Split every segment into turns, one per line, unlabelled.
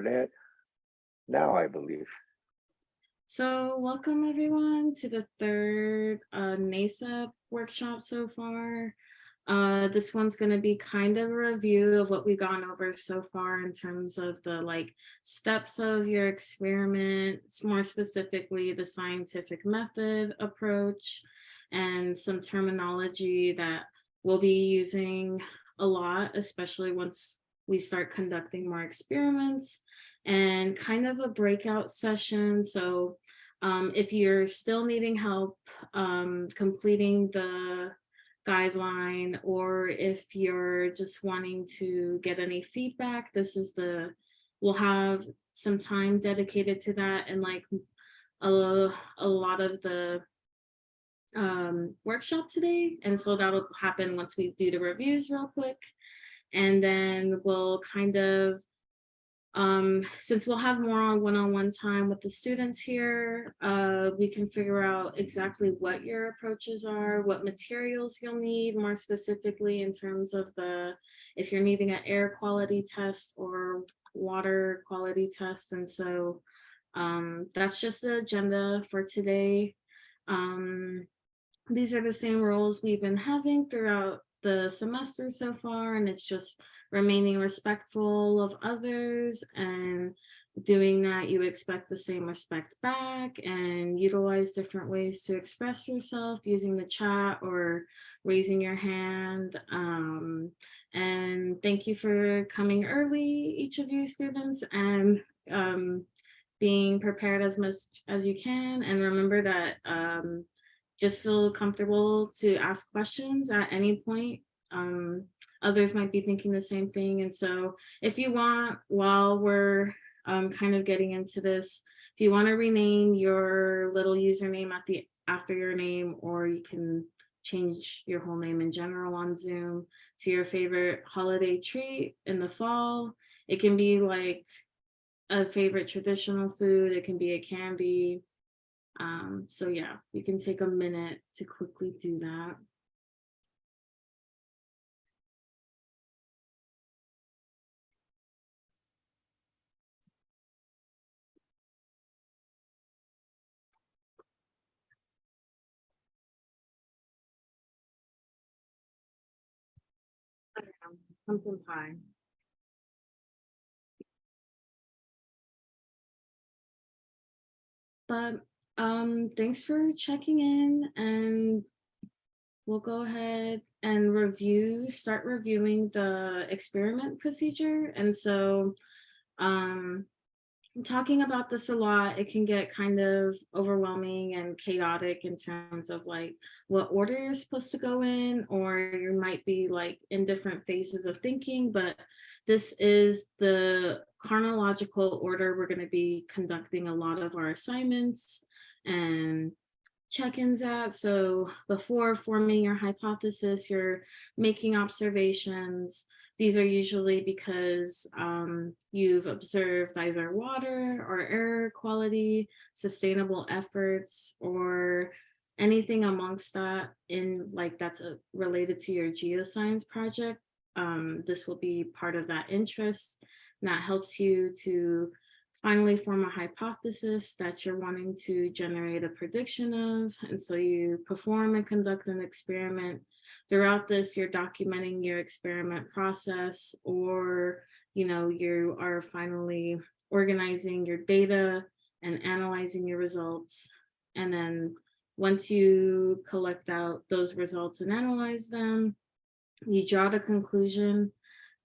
started now, I believe.
So welcome everyone to the third NASEP workshop so far. This one's going to be kind of a review of what we've gone over so far in terms of the steps of your experiment, more specifically the scientific method approach, and some terminology that we'll be using a lot, especially once we start conducting more experiments, and kind of a breakout session. So if you're still needing help completing the guideline, or if you're just wanting to get any feedback, we'll have some time dedicated to that, and a lot of the workshop today. And so that'll happen once we do the reviews real quick. And then we'll kind of since we'll have more one-on-one time with the students here, we can figure out exactly what your approaches are, what materials you'll need, more specifically in terms of if you're needing an air quality test or water quality test. And so that's just the agenda for today. These are the same rules we've been having throughout the semester so far, and it's just remaining respectful of others, and doing that you expect the same respect back, and utilize different ways to express yourself using the chat or raising your hand. And thank you for coming early, each of you students, and being prepared as much as you can. And remember that just feel comfortable to ask questions at any point. Others might be thinking the same thing. And so if you want, while we're kind of getting into this, if you want to rename your little username after your name, or you can change your whole name in general on Zoom to your favorite holiday treat in the fall. It can be like a favorite traditional food. It can be a candy. So yeah, you can take a minute to quickly do that. Pumpkin pie. But thanks for checking in, and we'll go ahead and start reviewing the experiment procedure. And so talking about this a lot, it can get kind of overwhelming and chaotic in terms of what order you're supposed to go in, or you might be in different phases of thinking. But this is the chronological order we're going to be conducting a lot of our assignments and check-ins at. So before forming your hypothesis, you're making observations. These are usually because you've observed either water or air quality, sustainable efforts, or anything amongst that that's related to your geoscience project. This will be part of that interest, and that helps you to finally form a hypothesis that you're wanting to generate a prediction of. And so you perform and conduct an experiment. Throughout this, you're documenting your experiment process, or you are finally organizing your data and analyzing your results. And then once you collect out those results and analyze them, you draw the conclusion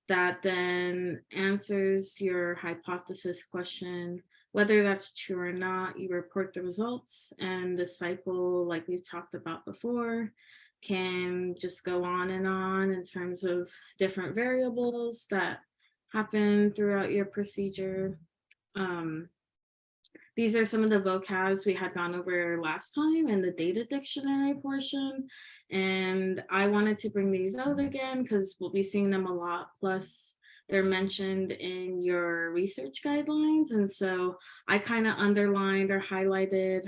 that then answers your hypothesis question. Whether that's true or not, you report the results, and the cycle, like we've talked about before, can just go on in terms of different variables that happen throughout your procedure. These are some of the vocabs we had gone over last time in the data dictionary portion. And I wanted to bring these out again because we'll be seeing them a lot. Plus, they're mentioned in your research guidelines. And so I kind of underlined or highlighted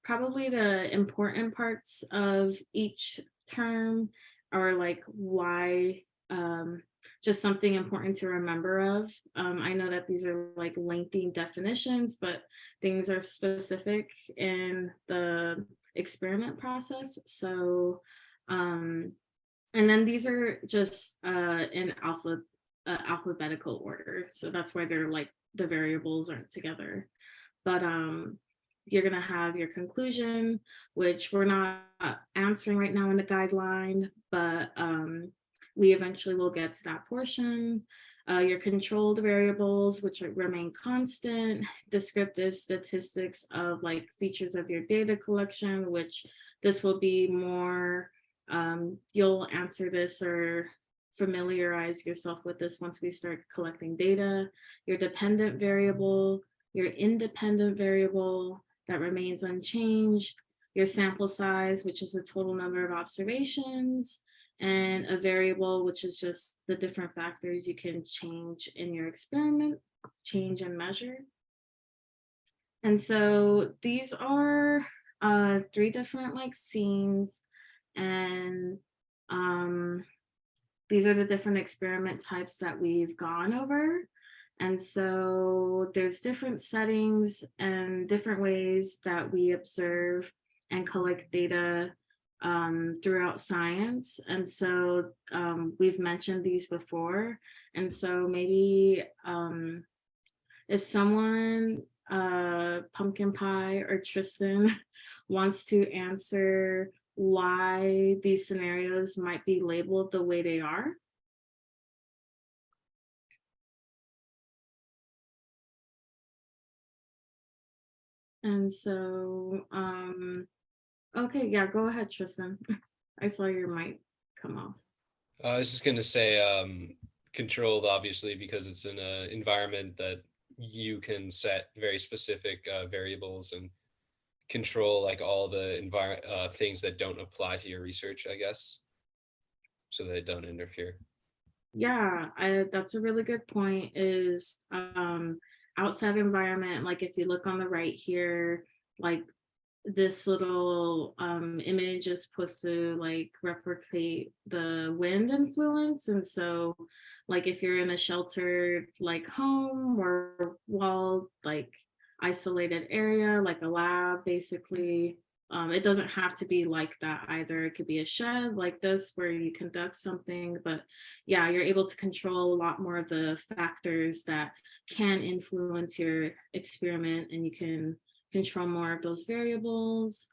probably the important parts of each term, or why just something important to remember of. I know that these are like lengthy definitions, but things are specific in the experiment process. So, and then these are just in alphabetical order. So that's why they're like the variables aren't together. But you're going to have your conclusion, which we're not answering right now in the guideline, but we eventually will get to that portion. Your controlled variables, which remain constant, descriptive statistics of like features of your data collection, which this will be more, you'll answer this or familiarize yourself with this once we start collecting data. Your dependent variable, your independent variable that remains unchanged, your sample size, which is the total number of observations, and a variable, which is just the different factors you can change in your experiment, change and measure. And so these are 3 different like scenes, and these are the different experiment types that we've gone over. And so there's different settings and different ways that we observe and collect data throughout science. And so we've mentioned these before. And so maybe if someone, Pumpkin Pie or Tristan, wants to answer why these scenarios might be labeled the way they are. And so, okay, yeah, go ahead, Tristan. I saw your mic come off.
I was just gonna say controlled, obviously, because it's in an environment that you can set very specific variables and control like all the things that don't apply to your research, I guess, so that it don't interfere.
Yeah, that's a really good point. Is outside environment, like if you look on the right here, like this little image is supposed to like replicate the wind influence. And so like if you're in a sheltered like home or walled like isolated area, like a lab basically, it doesn't have to be like that either. It could be a shed like this where you conduct something, but yeah, you're able to control a lot more of the factors that can influence your experiment, and you can control more of those variables.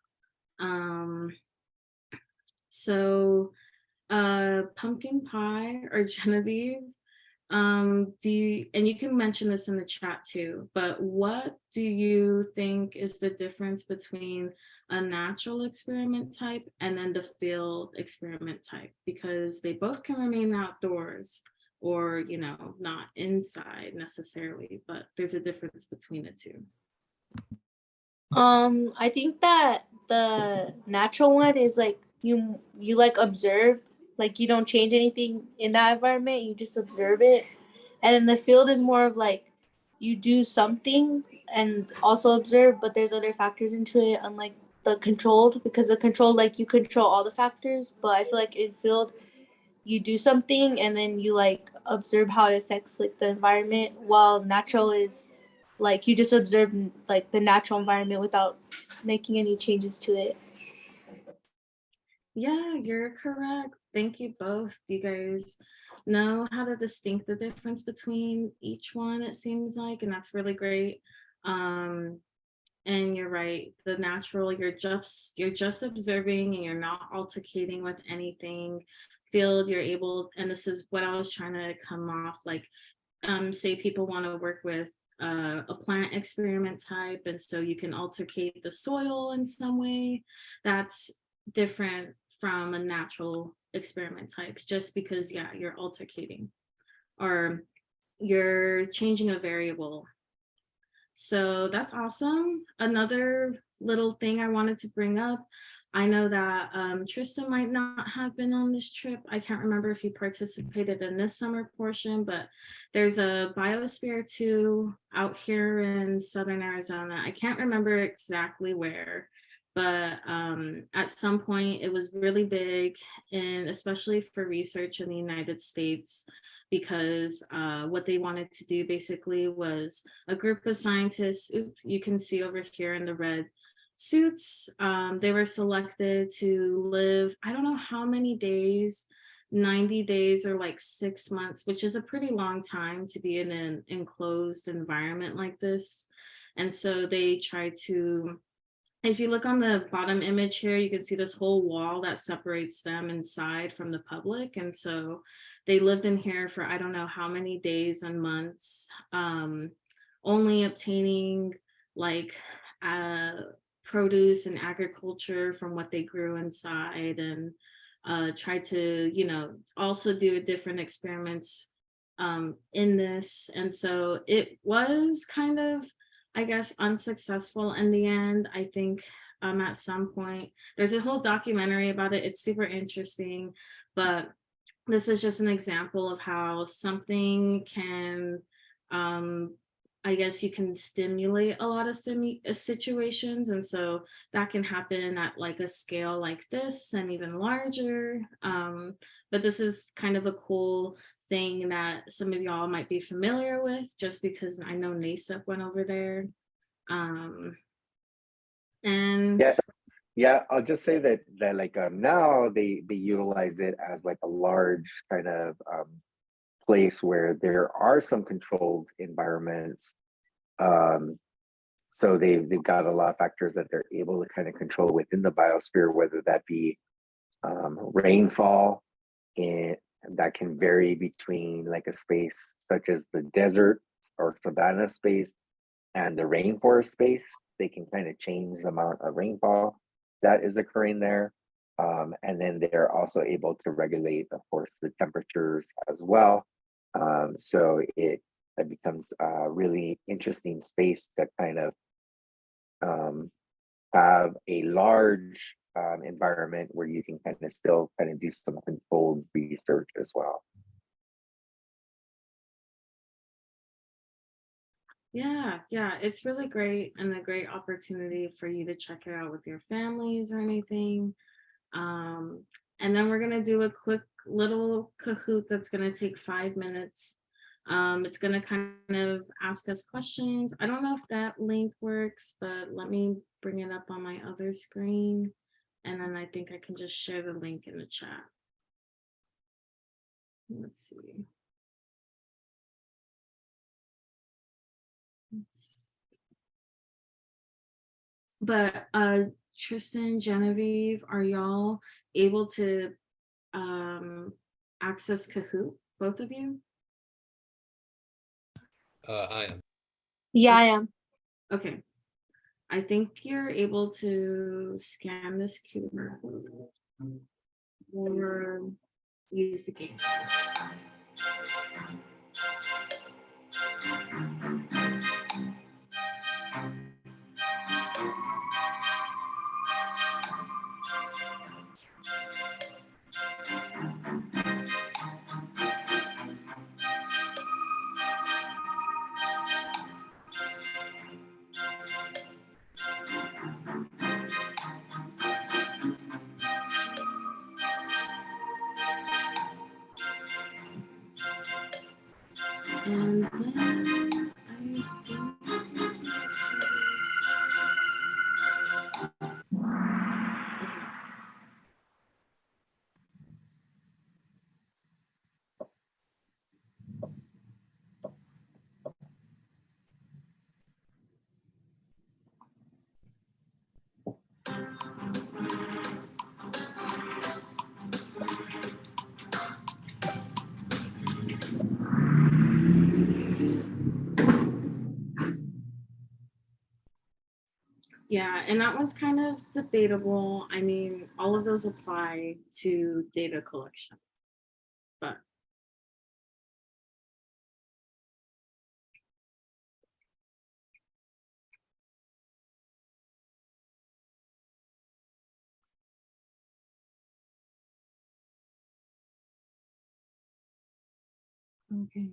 So Pumpkin Pie or Genevieve, do you, and you can mention this in the chat too, but what do you think is the difference between a natural experiment type and then the field experiment type? Because they both can remain outdoors or, you know, not inside necessarily, but there's a difference between the two.
I think that the natural one is like you like observe, like you don't change anything in that environment, you just observe it. And then the field is more of like you do something and also observe, but there's other factors into it, unlike the controlled, because the controlled like you control all the factors, but I feel like in field you do something and then you like observe how it affects like the environment, while natural is like you just observe like the natural environment without making any changes to it.
Yeah, you're correct. Thank you both. You guys know how to distinct the difference between each one, it seems like, and that's really great. And you're right, the natural, you're just observing and you're not altercating with anything. Field, you're able, and this is what I was trying to come off, like say people want to work with a plant experiment type, and so you can altercate the soil in some way. That's different from a natural experiment type, just because, yeah, you're altercating or you're changing a variable. So that's awesome. Another little thing I wanted to bring up, I know that Tristan might not have been on this trip. I can't remember if he participated in this summer portion, but there's a Biosphere 2 out here in Southern Arizona. I can't remember exactly where, but at some point it was really big, and especially for research in the United States, because what they wanted to do basically was a group of scientists, you can see over here in the red suits, they were selected to live, I don't know how many days, 90 days or like 6 months, which is a pretty long time to be in an enclosed environment like this. And so they try to, if you look on the bottom image here, you can see this whole wall that separates them inside from the public. And so they lived in here for I don't know how many days and months, only obtaining like uh, produce and agriculture from what they grew inside, and try to, also do different experiments in this. And so it was kind of, I guess, unsuccessful in the end. I think at some point, there's a whole documentary about it. It's super interesting, but this is just an example of how something can, um, I guess you can stimulate a lot of situations. And so that can happen at like a scale like this and even larger. But this is kind of a cool thing that some of y'all might be familiar with, just because I know NASEP went over there. And
Yeah, yeah. I'll just say that like now they utilize it as like a large kind of place where there are some controlled environments. So they've got a lot of factors that they're able to kind of control within the biosphere, whether that be rainfall, and that can vary between like a space such as the desert or savanna space and the rainforest space. They can kind of change the amount of rainfall that is occurring there. And then they're also able to regulate, of course, the temperatures as well. So it becomes a really interesting space to kind of have a large environment where you can kind of still kind of do some controlled research as well.
yeah, it's really great, and a great opportunity for you to check it out with your families or anything. Um, and then we're gonna do a quick little Kahoot that's gonna take 5 minutes. It's gonna kind of ask us questions. I don't know if that link works, but let me bring it up on my other screen. And then I think I can just share the link in the chat. Let's see. But Tristan, Genevieve, are y'all able to access Kahoot, both of you?
I am.
Yeah, I am.
Okay. I think you're able to scan this QR code or use the game. And then I think, let's see. Okay. Yeah, and that one's kind of debatable. I mean, all of those apply to data collection, but okay.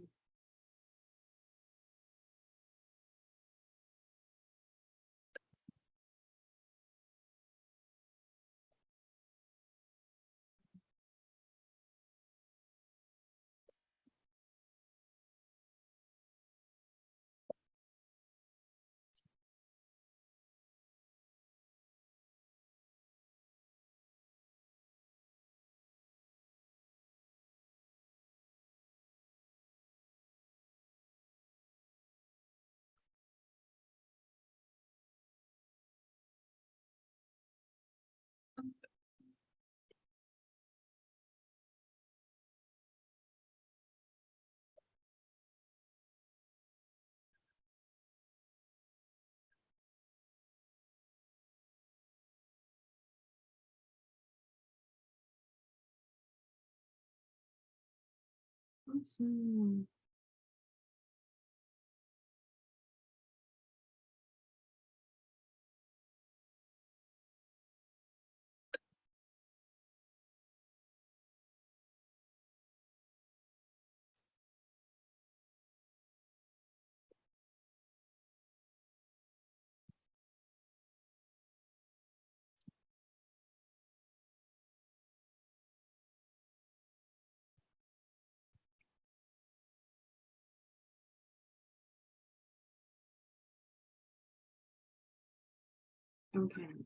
Awesome. Okay.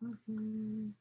Awesome.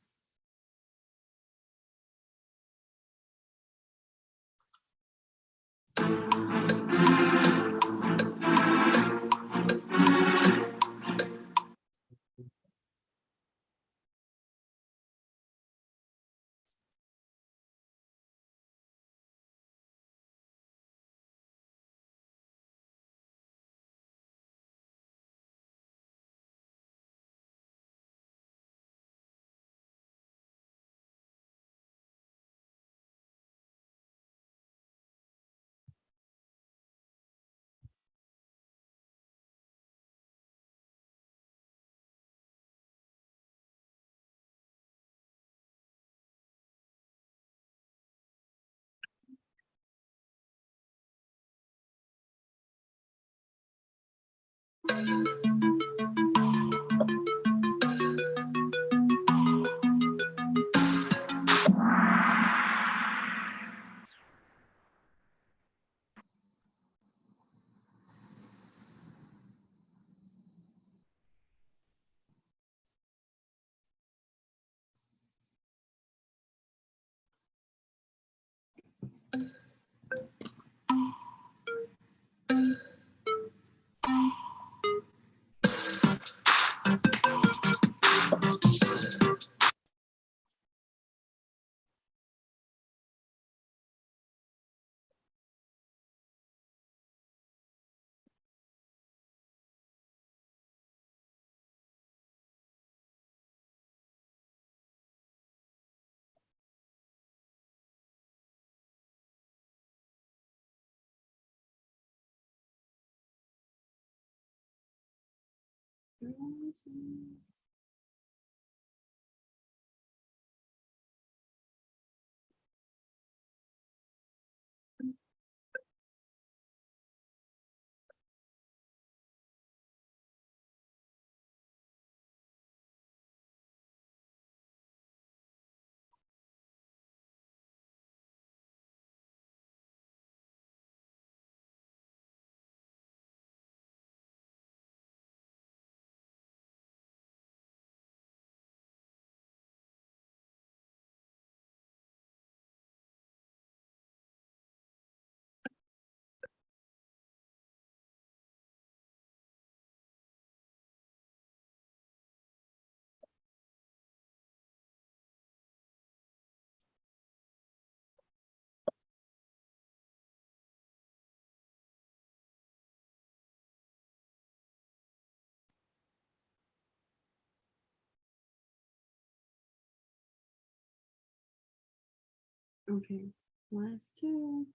Okay, last two.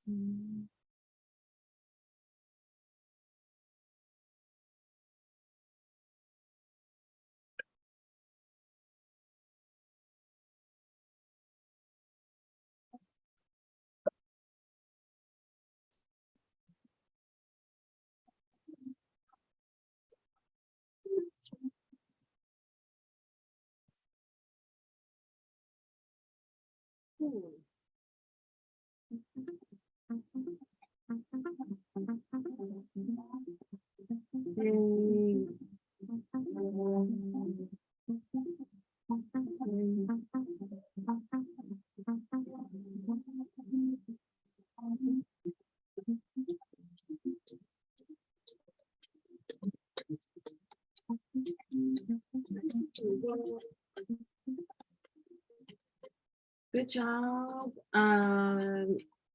Mm. Yay. Good job,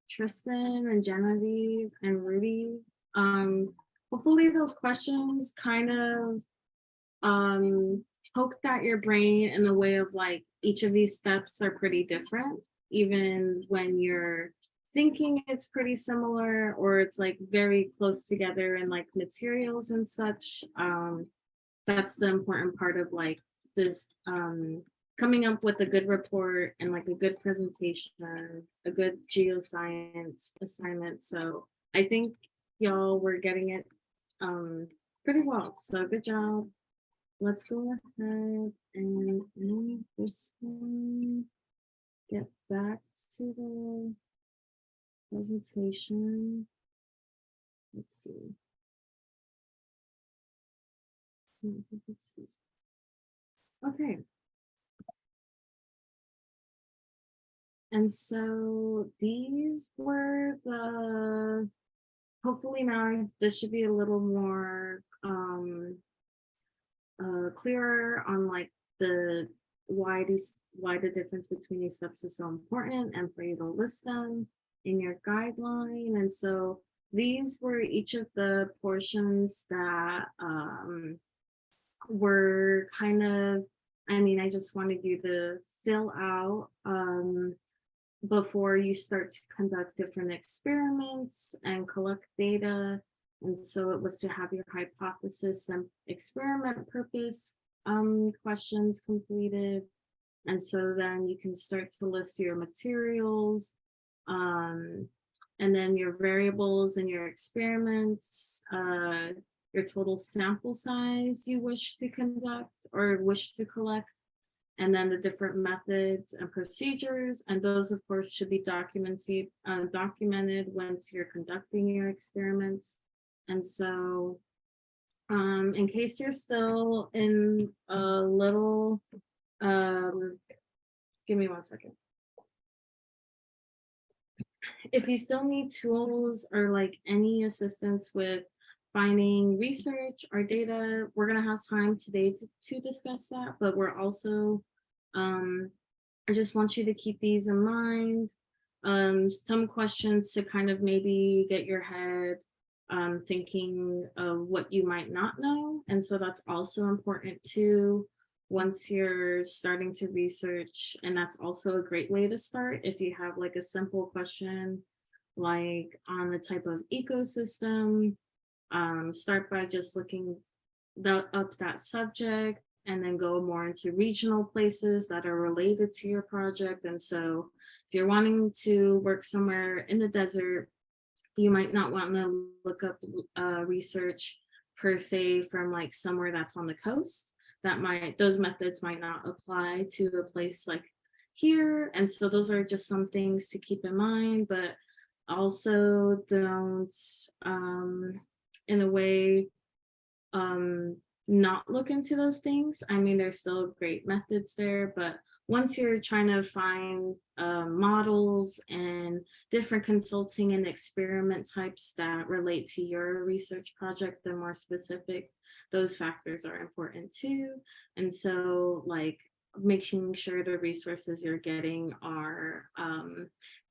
Tristan and Genevieve and Rudy. Hopefully those questions kind of poked at your brain in the way of like each of these steps are pretty different, even when you're thinking it's pretty similar or it's like very close together in like materials and such. That's the important part of like this coming up with a good report and like a good presentation, a good geoscience assignment. So I think y'all were getting it pretty well. So good job. Let's go ahead and move this one. Get back to the presentation. Let's see. Okay. And so these were the, hopefully now this should be a little more clearer on like the why these why the difference between these steps is so important and for you to list them in your guideline. And so these were each of the portions that were kind of, I mean, I just wanted you to fill out before you start to conduct different experiments and collect data. And so it was to have your hypothesis and experiment purpose questions completed. And so then you can start to list your materials, and then your variables and your experiments, your total sample size you wish to conduct or wish to collect, and then the different methods and procedures. And those, of course, should be documented once you're conducting your experiments. And so in case you're still in a little, give me 1 second. If you still need tools or like any assistance with finding research or data, we're gonna have time today to discuss that, but we're also, I just want you to keep these in mind. Some questions to kind of maybe get your head thinking of what you might not know. And so that's also important too, once you're starting to research. And that's also a great way to start. If you have like a simple question, like on the type of ecosystem, start by just looking up that subject and then go more into regional places that are related to your project. And so if you're wanting to work somewhere in the desert, you might not want to look up research per se from like somewhere that's on the coast. Those methods might not apply to a place like here. And so those are just some things to keep in mind, but also don't, in a way, not look into those things. I mean, there's still great methods there, but once you're trying to find models and different consulting and experiment types that relate to your research project, they're more specific, those factors are important too. And so like making sure the resources you're getting are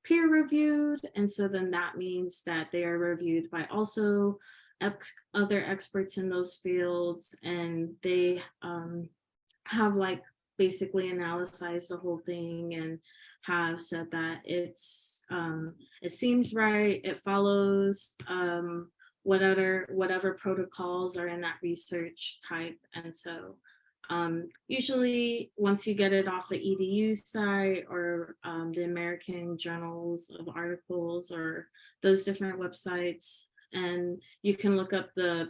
peer reviewed. And so then that means that they are reviewed by also other experts in those fields, and they have like basically analyzed the whole thing and have said that it seems right, it follows whatever protocols are in that research type. And so usually once you get it off the EDU site or the American Journals of Articles or those different websites, and you can look up the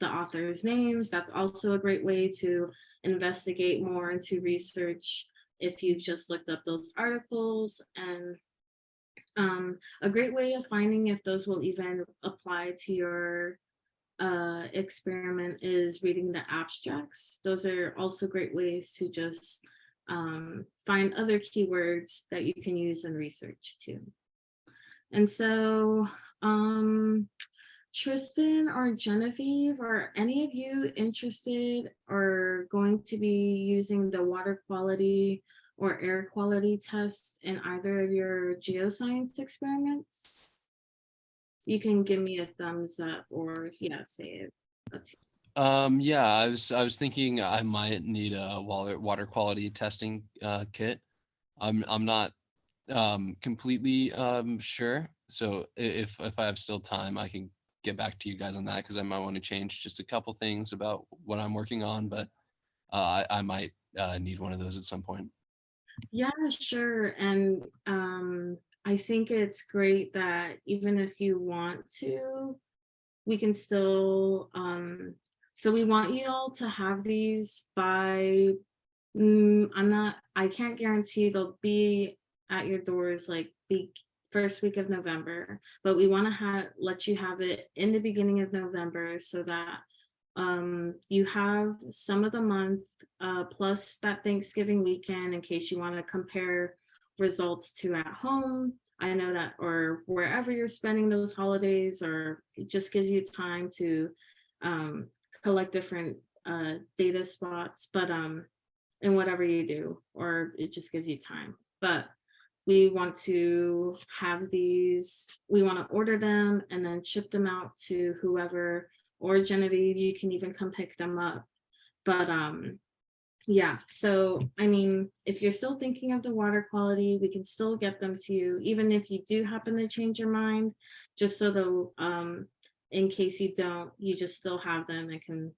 authors' names. That's also a great way to investigate more into research if you've just looked up those articles. And a great way of finding if those will even apply to your experiment is reading the abstracts. Those are also great ways to just find other keywords that you can use in research too. And so Tristan or Genevieve, are any of you interested or going to be using the water quality or air quality tests in either of your geoscience experiments? You can give me a thumbs up or say it.
Yeah, I was thinking I might need a water quality testing kit. I'm not completely sure. So if I have still time, I can get back to you guys on that, because I might want to change just a couple things about what I'm working on, but I might need one of those at some point.
Yeah, sure. And I think it's great that even if you want to, we can still, so we want you all to have these by, I can't guarantee they'll be at your doors like the first week of November, but we want to let you have it in the beginning of November so that you have some of the month plus that Thanksgiving weekend in case you want to compare results to at home. I know that, or wherever you're spending those holidays, or it just gives you time to collect different data spots. But in whatever you do, or it just gives you time. But we want to have these, we want to order them and then ship them out to whoever, or Genevieve, you can even come pick them up. But yeah, so I mean, if you're still thinking of the water quality, we can still get them to you, even if you do happen to change your mind, just so that in case you don't, you just still have them and can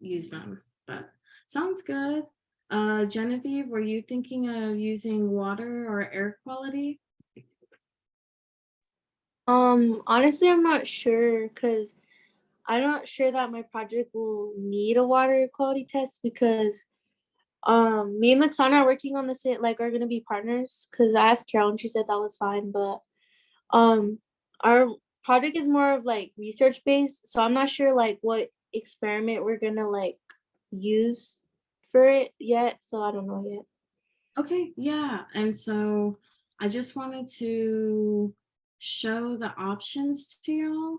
use them. But sounds good. Genevieve, were you thinking of using water or air quality?
Honestly, I'm not sure because I'm not sure that my project will need a water quality test because me and Luxana are working on this, like are gonna be partners because I asked Carol and she said that was fine, but our project is more of like research based, so I'm not sure like what experiment we're gonna like use for it yet, so I don't know yet.
Okay, yeah. And so I just wanted to show the options to y'all.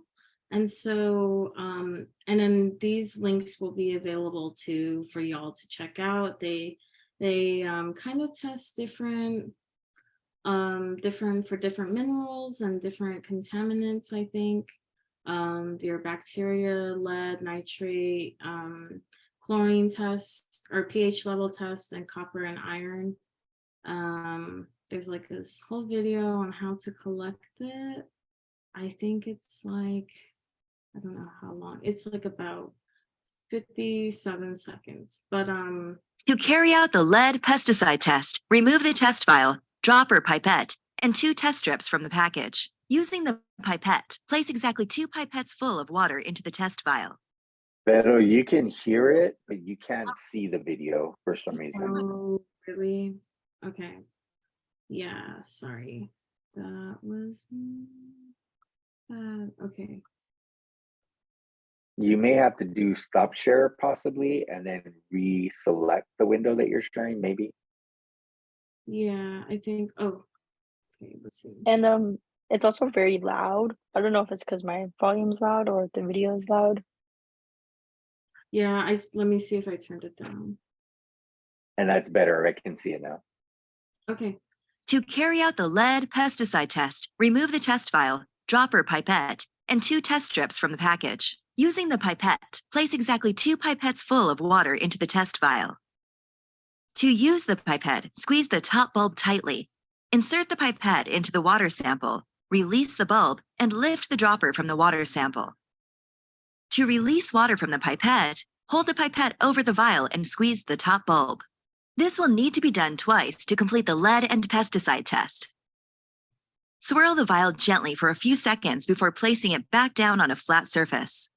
And so, and then these links will be available too for y'all to check out. They kind of test different for different minerals and different contaminants, I think. Your bacteria, lead, nitrate, chlorine tests or pH level test, and copper and iron. There's like this whole video on how to collect it. I think it's like, I don't know how long. It's like about 57 seconds. But
To carry out the lead pesticide test, remove the test vial, dropper pipette, and 2 test strips from the package. Using the pipette, place exactly 2 pipettes full of water into the test vial.
Pero you can hear it, but you can't see the video for some reason.
oh, really? Okay. Yeah, sorry. That was okay.
You may have to do stop share possibly, and then reselect the window that you're sharing, maybe.
Yeah, I think, oh, okay, let's see.
And it's also very loud. I don't know if it's because my volume's loud or if the video is loud.
Yeah, let me see if I turned it down.
And that's better. I can see it now.
Okay.
To carry out the lead pesticide test, remove the test vial, dropper pipette, and 2 test strips from the package. Using the pipette, place exactly 2 pipettes full of water into the test vial. To use the pipette, squeeze the top bulb tightly. Insert the pipette into the water sample, release the bulb, and lift the dropper from the water sample. To release water from the pipette, hold the pipette over the vial and squeeze the top bulb. This will need to be done twice to complete the lead and pesticide test. Swirl the vial gently for a few seconds before placing it back down on a flat surface.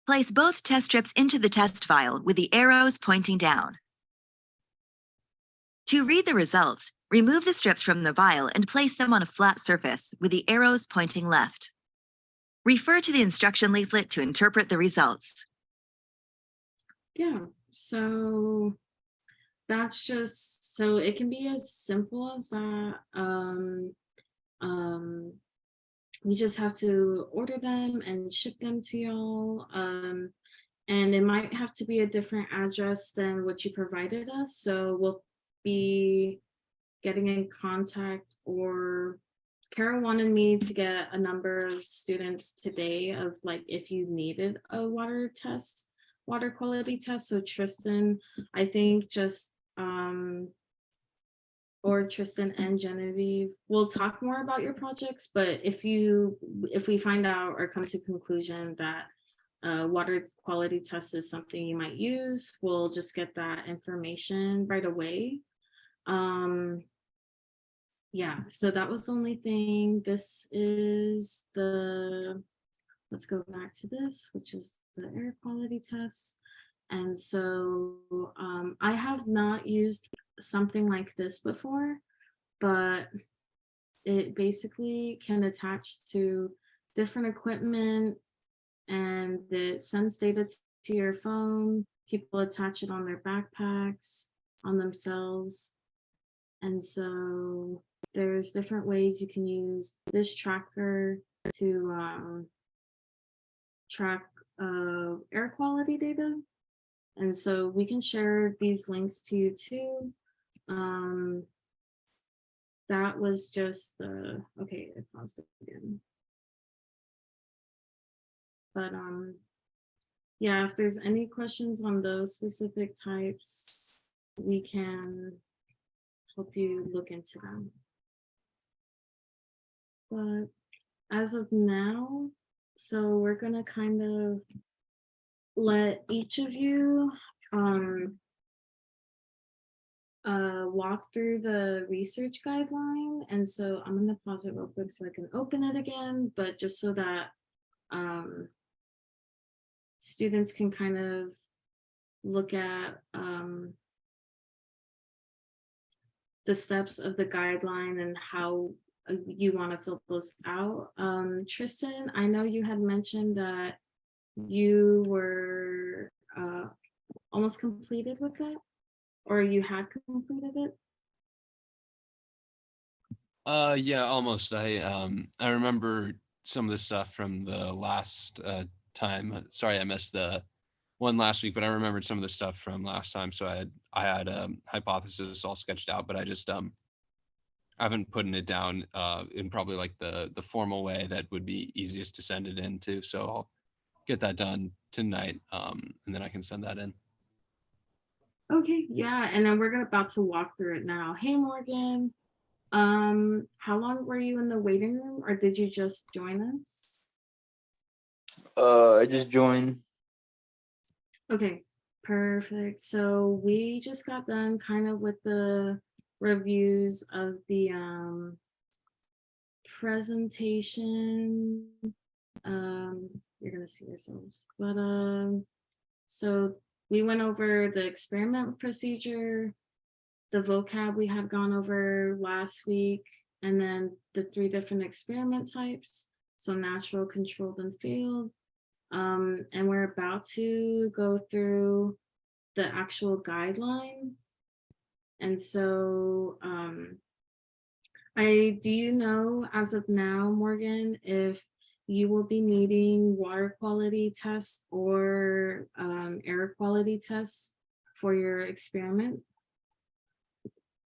Place both test strips into the test vial with the arrows pointing down. To read the results, remove the strips from the vial and place them on a flat surface with the arrows pointing left. Refer to the instruction leaflet to interpret the results.
Yeah, so that's just, so it can be as simple as that. We just have to order them and ship them to y'all. And it might have to be a different address than what you provided us. So we'll be getting in contact, or Kara wanted me to get a number of students today of like if you needed a water quality test. So Tristan, I think just or Tristan and Genevieve, we'll talk more about your projects, but if we find out or come to conclusion that water quality test is something you might use, we'll just get that information right away. Yeah, so that was the only thing. This is let's go back to this, which is the air quality test. And so I have not used something like this before, but it basically can attach to different equipment and it sends data to your phone. People attach it on their backpacks, on themselves. And so there's different ways you can use this tracker to track air quality data. And so we can share these links to you too. That was just the, okay, I paused it again. But yeah, if there's any questions on those specific types, we can help you look into them. But as of now, so we're gonna kind of let each of you walk through the research guideline. And so I'm gonna pause it real quick so I can open it again, but just so that students can kind of look at the steps of the guideline and how you want to fill those out. Tristan, I know you had mentioned that you were almost completed with that, or you had completed it.
Yeah, almost. I remember some of the stuff from the last time. Sorry, I missed the one last week, but I remembered some of the stuff from last time. So I had hypothesis all sketched out, but I just I haven't put it down in probably like the formal way that would be easiest to send it into. So I'll get that done tonight, and then I can send that in.
Okay, yeah, and then we're about to walk through it now. Hey, Morgan. How long were you in the waiting room, or did you just join us?
I just joined.
Okay, perfect. So we just got done kind of with the reviews of the presentation. You're gonna see yourselves, but so we went over the experiment procedure, the vocab we had gone over last week, and then the 3 different experiment types, so natural, controlled, and field. And we're about to go through the actual guideline. And so do you know as of now, Morgan, if you will be needing water quality tests or air quality tests for your experiment?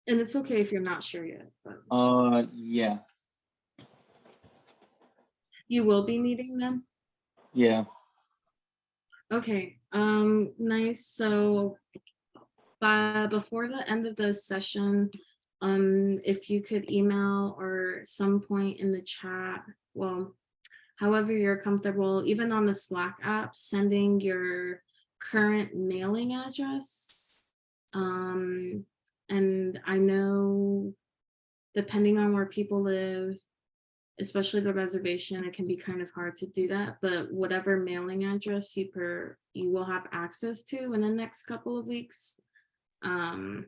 And it's okay if you're not sure yet, but
Yeah.
you will be needing them?
Yeah.
Okay, nice. So before the end of the session, if you could email or some point in the chat, well, however you're comfortable, even on the Slack app, sending your current mailing address. And I know depending on where people live, especially the reservation, it can be kind of hard to do that, but whatever mailing address you will have access to in the next couple of weeks, that'll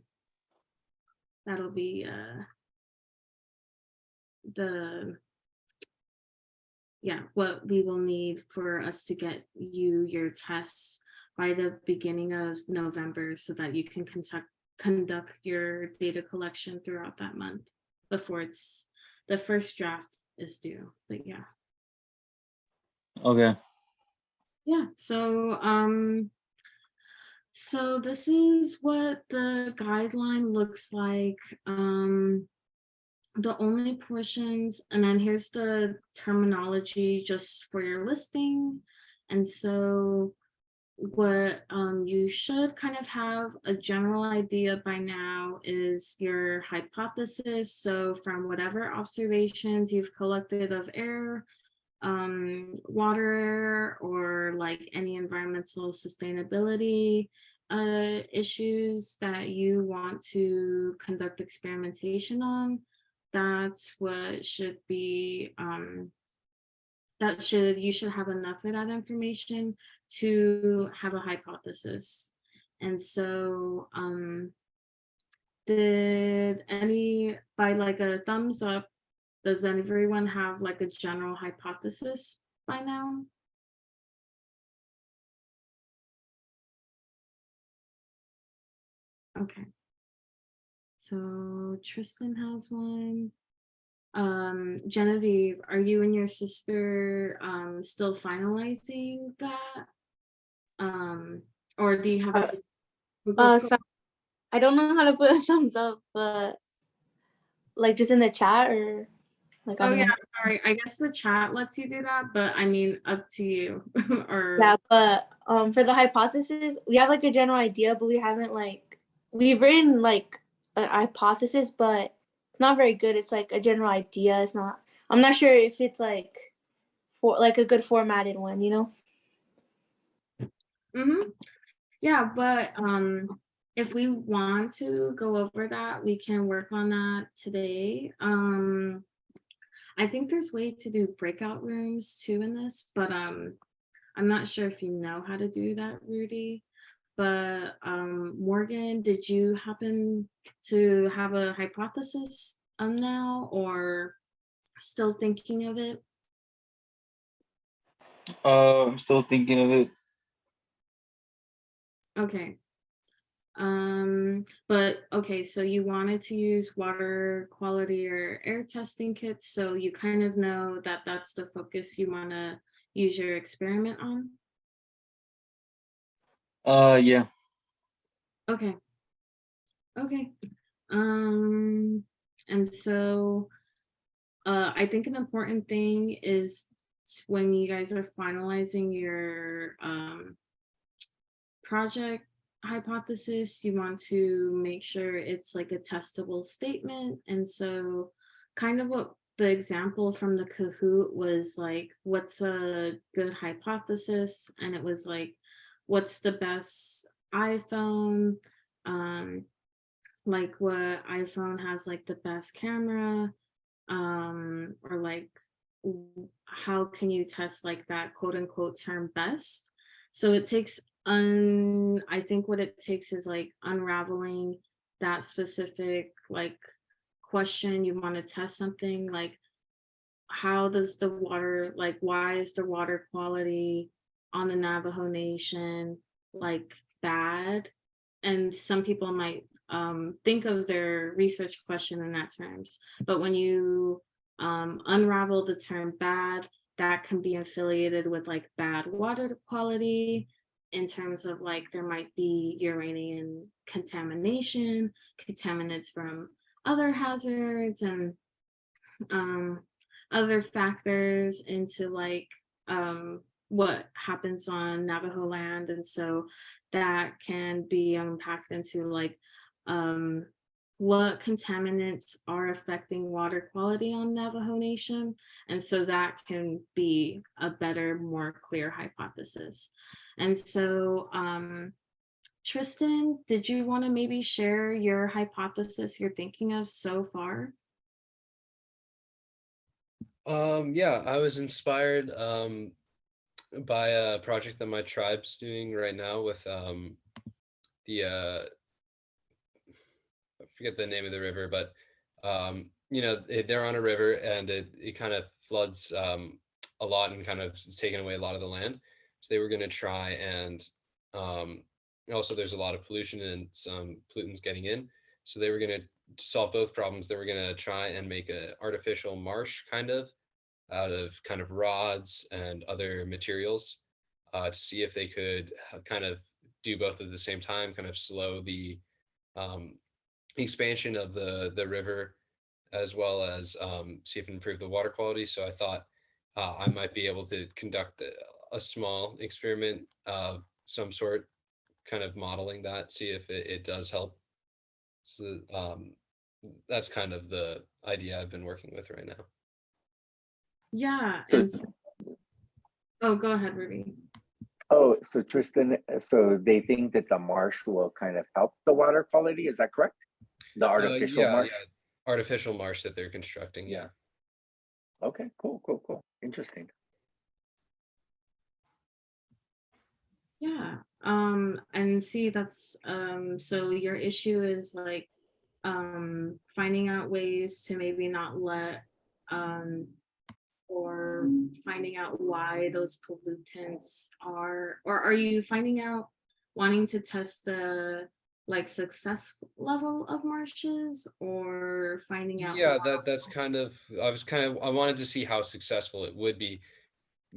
be what we will need for us to get you your tests by the beginning of November so that you can conduct your data collection throughout that month before the first draft is due. But yeah.
Okay.
Yeah, so this is what the guideline looks like. The only portions, and then here's the terminology just for your listing. And so what you should kind of have a general idea by now is your hypothesis. So from whatever observations you've collected of air, water, or like any environmental sustainability issues that you want to conduct experimentation on, that's what should be you should have enough of that information to have a hypothesis. And so did any, by like a thumbs up, does everyone have like a general hypothesis by now? Okay. So Tristan has one. Genevieve, are you and your sister still finalizing that? Or do you have
Uh,
a go-
So I don't know how to put a thumbs up, but like just in the chat or like on
Oh
the
yeah,
mic.
sorry. I guess the chat lets you do that, but I mean, up to you. Or
Yeah, but for the hypothesis, we have like a general idea, but we haven't like we've written like a hypothesis, but it's not very good. It's like a general idea. It's not. I'm not sure if it's like for like a good formatted one, you know?
Yeah, but if we want to go over that, we can work on that today. I think there's way to do breakout rooms too in this, but I'm not sure if you know how to do that, Rudy. But Morgan, did you happen to have a hypothesis now or still thinking of it?
I'm still thinking of it.
Okay. But okay, so you wanted to use water quality or air testing kits, so you kind of know that that's the focus you want to use your experiment on.
Yeah.
Okay. Okay. Um, and so I think an important thing is when you guys are finalizing your project hypothesis, you want to make sure it's like a testable statement. And so kind of what the example from the Kahoot was like, what's a good hypothesis? And it was like, what's the best iPhone? Like what iPhone has like the best camera? Or like how can you test like that quote unquote term best? So it takes I think what it takes is like unraveling that specific like question you want to test something like how does the water like why is the water quality on the Navajo Nation like bad? And some people might think of their research question in that terms, but when you unravel the term bad, that can be affiliated with like bad water quality in terms of like there might be uranium contamination, contaminants from other hazards, and um, other factors into like what happens on Navajo land. And so that can be unpacked into like um, what contaminants are affecting water quality on Navajo Nation. And so that can be a better, more clear hypothesis. And so Tristan, did you want to maybe share your hypothesis you're thinking of so far?
Yeah, I was inspired by a project that my tribe's doing right now with the I forget the name of the river, but they're on a river and it kind of floods a lot and kind of is taking away a lot of the land. So they were going to try and um, also there's a lot of pollution and some pollutants getting in. So they were going to solve both problems. They were going to try and make a artificial marsh kind of out of kind of rods and other materials to see if they could kind of do both at the same time, kind of slow the um, expansion of the river, as well as see if it improved the water quality. So I thought I might be able to conduct a small experiment of some sort, kind of modeling that, see if it does help. So that's kind of the idea I've been working with right now.
Yeah,
So,
and oh, go ahead, Ruby.
oh, so Tristan, so they think that the marsh will kind of help the water quality. Is that correct? The artificial marsh.
Yeah, artificial marsh that they're constructing. Yeah.
Okay, cool. Interesting.
Yeah. And see that's so your issue is like finding out ways to maybe not let or finding out why those pollutants are, or are you finding out wanting to test the like success level of marshes or finding out
Yeah, that's kind of I wanted to see how successful it would be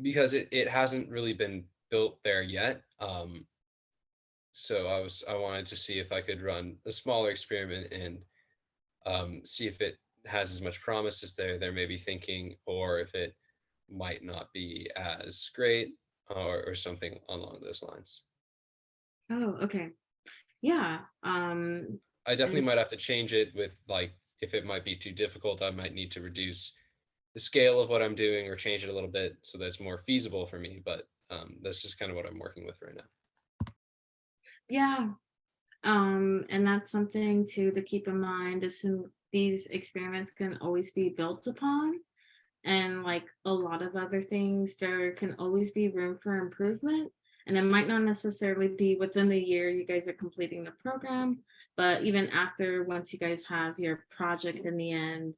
because it hasn't really been built there yet. So I wanted to see if I could run a smaller experiment and see if it has as much promise as they're maybe thinking, or if it might not be as great, or something along those lines.
Oh, okay. Yeah.
I definitely
And
might have to change it with, like, if it might be too difficult, I might need to reduce the scale of what I'm doing or change it a little bit so that it's more feasible for me. But that's just kind of what I'm working with right now.
yeah, and that's something too to keep in mind is these experiments can always be built upon. And like a lot of other things, there can always be room for improvement. And it might not necessarily be within the year you guys are completing the program, but even after, once you guys have your project in the end,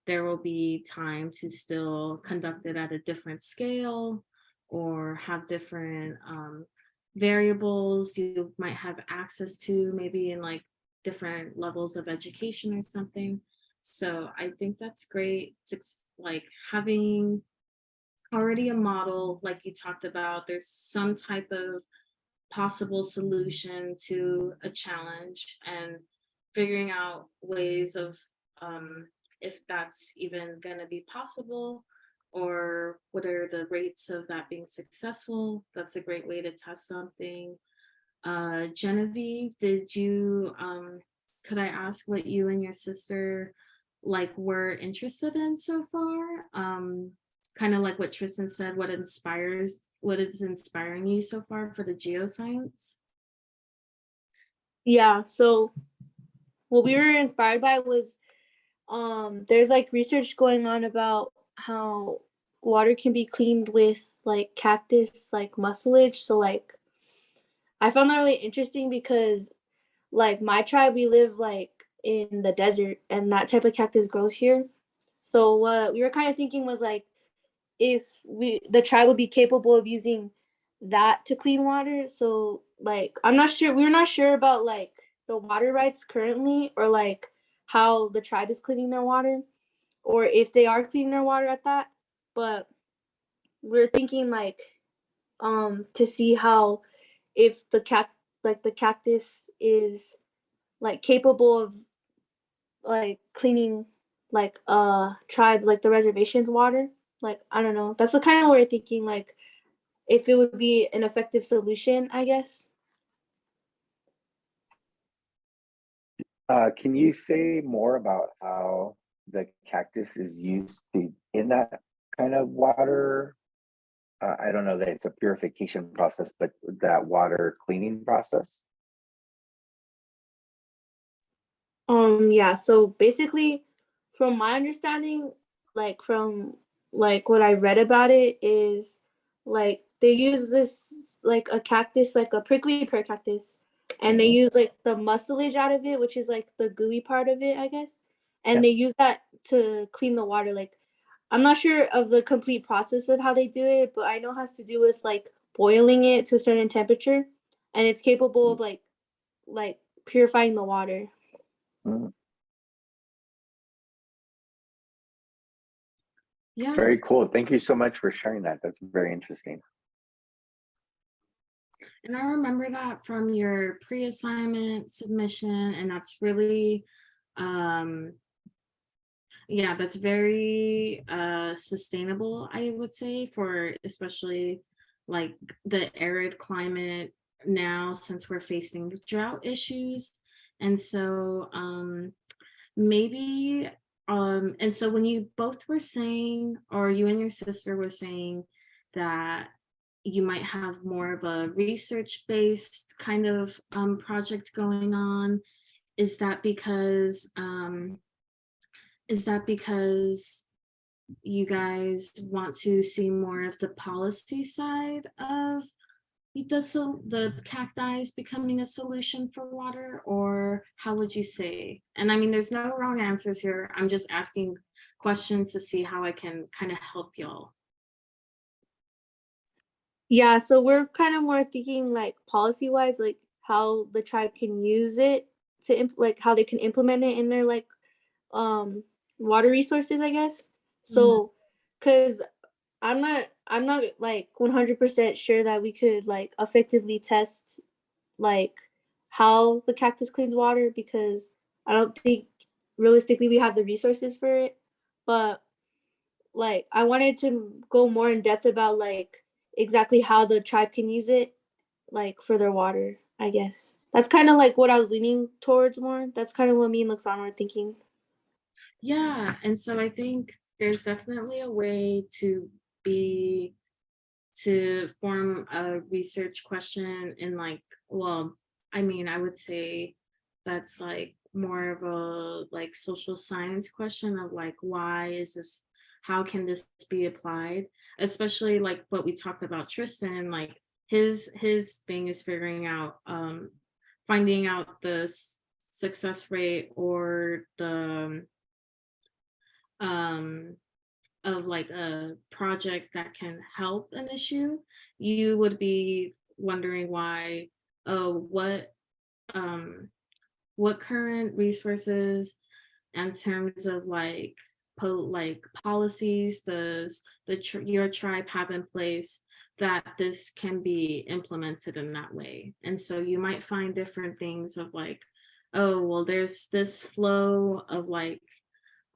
there will be time to still conduct it at a different scale or have different variables you might have access to, maybe in like different levels of education or something. So I think that's great. It's like having already a model, like you talked about, there's some type of possible solution to a challenge and figuring out ways of if that's even going to be possible or what are the rates of that being successful. That's a great way to test something. Genevieve, did you could I ask what you and your sister like were interested in so far? Kind of like what Tristan said, what is inspiring you so far for the geoscience?
Yeah, so what we were inspired by was there's like research going on about how water can be cleaned with like cactus like mucilage. So like I found that really interesting because like my tribe, we live like in the desert and that type of cactus grows here. So what we were kind of thinking was like if the tribe would be capable of using that to clean water. So like we're not sure about like the water rights currently or like how the tribe is cleaning their water or if they are cleaning their water at that. But we're thinking like to see how if the cactus is like capable of like cleaning like tribe like the reservation's water. Like I don't know. That's the kind of what we're thinking like if it would be an effective solution, I guess.
Can you say more about how the cactus is used in that kind of water? I don't know that it's a purification process, but that water cleaning process.
Yeah, so basically from my understanding, like from like what I read about it is like they use this like a cactus, like a prickly pear cactus, and they
Mhm.
use like the mucilage out of it, which is like the gooey part of it, I guess. And
Yeah.
they use that to clean the water. Like I'm not sure of the complete process of how they do it, but I know it has to do with like boiling it to a certain temperature and it's capable of like purifying the water.
Mhm.
Yeah.
Very cool. Thank you so much for sharing that. That's very interesting.
And I remember that from your pre-assignment submission, and that's really, yeah, that's very sustainable, I would say, for especially like the arid climate now, since we're facing drought issues. And so maybe, and so when you both were saying, or you and your sister were saying that you might have more of a research-based kind of project going on, is that because you guys want to see more of the policy side of the cacti becoming a solution for water, or how would you say? And I mean, there's no wrong answers here. I'm just asking questions to see how I can kind of help y'all.
Yeah, so we're kind of more thinking like policy wise, like how the tribe can use it to like how they can implement it in their like water resources, I guess. So, because I'm not like 100% sure that we could like effectively test like how the cactus cleans water, because I don't think realistically we have the resources for it. But like I wanted to go more in depth about like exactly how the tribe can use it, like for their water, I guess. That's kind of like what I was leaning towards more. That's kind of what me and Luxana were thinking.
Yeah, and so I think there's definitely a way to form a research question in like, well, I mean, I would say that's like more of a like social science question of like, why is this, how can this be applied? Especially like what we talked about Tristan, like his thing is figuring out finding out the success rate or the um of like a project that can help an issue. You would be wondering why, oh, what current resources in terms of like like policies does your tribe have in place that this can be implemented in that way. And so you might find different things of like, oh, well, there's this flow of like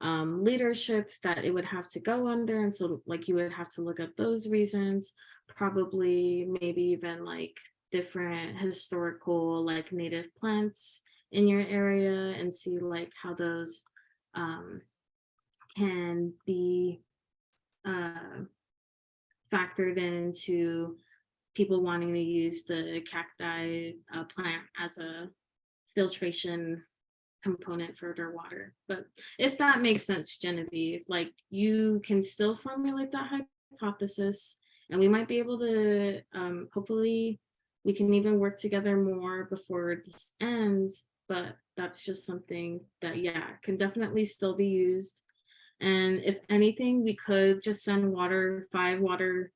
leadership that it would have to go under. And so like you would have to look at those reasons, probably maybe even like different historical like native plants in your area and see like how those can be factored into people wanting to use the cacti plant as a filtration component for their water. But if that makes sense, Genevieve, like you can still formulate that hypothesis and we might be able to, hopefully we can even work together more before this ends, but that's just something that, yeah, can definitely still be used. And if anything, we could just send 5 water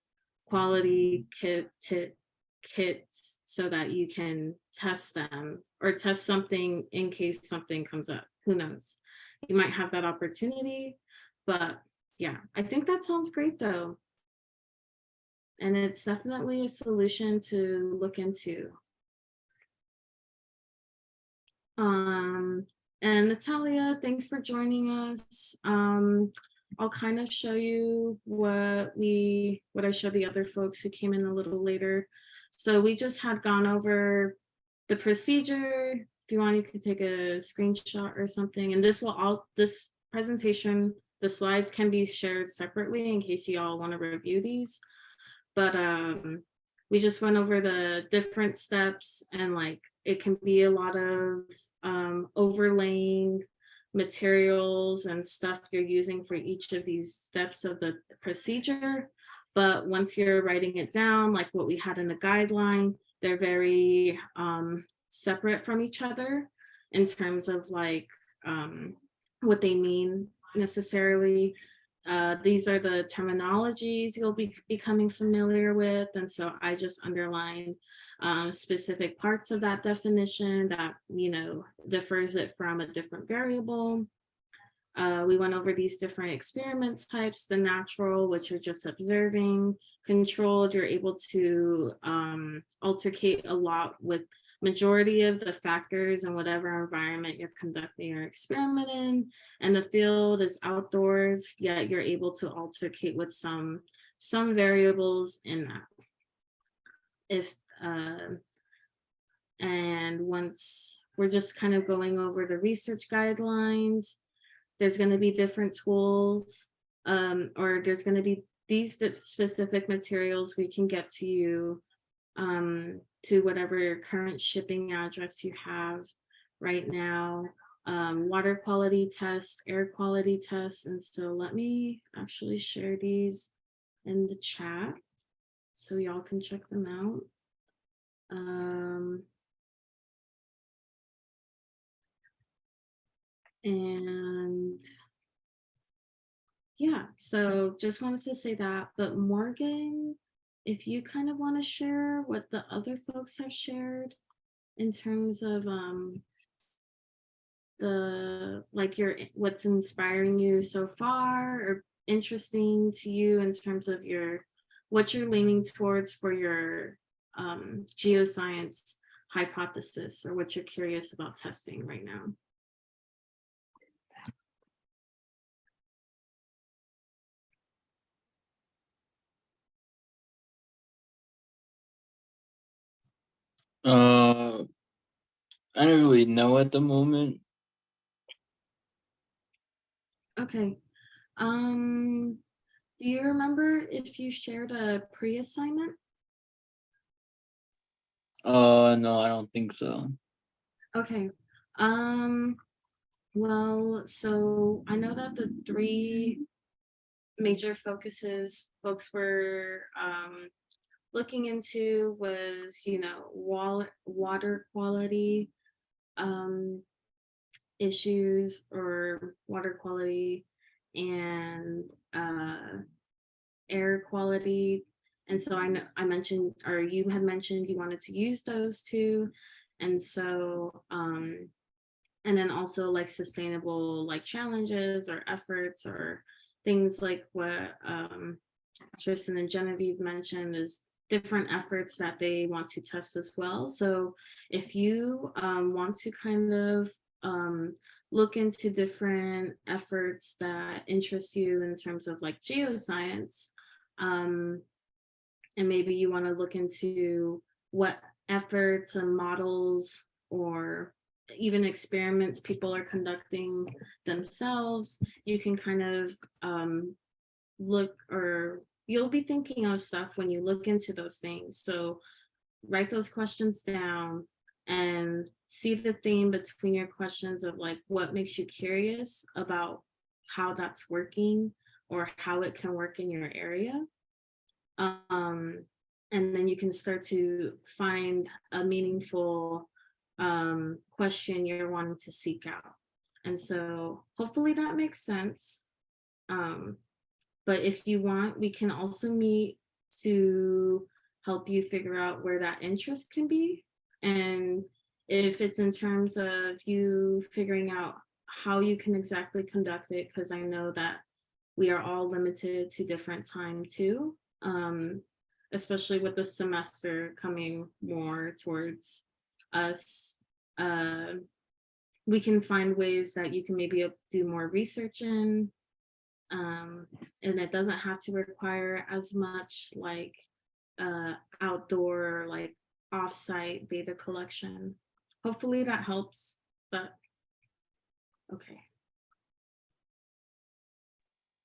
quality kits so that you can test them or test something in case something comes up. Who knows? You might have that opportunity, but yeah, I think that sounds great though. And it's definitely a solution to look into. And Natalia, thanks for joining us. I'll kind of show you what I showed the other folks who came in a little later. So we just had gone over the procedure. If you want, you could take a screenshot or something. And this presentation, the slides can be shared separately in case you all want to review these. But we just went over the different steps and like it can be a lot of overlaying materials and stuff you're using for each of these steps of the procedure. But once you're writing it down, like what we had in the guideline, they're very separate from each other in terms of like what they mean necessarily. These are the terminologies you'll be becoming familiar with. And so I just underlined specific parts of that definition that, you know, differs it from a different variable. We went over these different experiment types, the natural, which you're just observing, controlled, you're able to altercate a lot with majority of the factors in whatever environment you're conducting your experiment in, and the field is outdoors, yet you're able to altercate with some variables in that. And once we're just kind of going over the research guidelines, there's going to be different tools, or there's going to be these specific materials we can get to you to whatever your current shipping address you have right now. Water quality test, air quality test. And so let me actually share these in the chat so y'all can check them out. And yeah, so just wanted to say that. But Morgan, if you kind of want to share what the other folks have shared in terms of the like what's inspiring you so far or interesting to you in terms of what you're leaning towards for your geoscience hypothesis or what you're curious about testing right now.
Uh, I don't really know at the moment.
Okay. Do you remember if you shared a pre-assignment?
No, I don't think so.
Okay. Well, so I know that the 3 major focuses folks were looking into was, water quality issues or water quality and air quality. And so I know I mentioned, or you had mentioned you wanted to use those 2. And so and then also like sustainable like challenges or efforts or things like what Tristan and Genevieve mentioned is different efforts that they want to test as well. So if you want to kind of look into different efforts that interest you in terms of like geoscience, and maybe you want to look into what efforts and models or even experiments people are conducting themselves, you can kind of look, or you'll be thinking of stuff when you look into those things. So write those questions down and see the theme between your questions of like what makes you curious about how that's working or how it can work in your area. And then you can start to find a meaningful question you're wanting to seek out. And so hopefully that makes sense. But if you want, we can also meet to help you figure out where that interest can be. And if it's in terms of you figuring out how you can exactly conduct it, because I know that we are all limited to different time too, especially with the semester coming more towards us. We can find ways that you can maybe do more research in, and it doesn't have to require as much like outdoor, like off-site data collection. Hopefully that helps, but okay.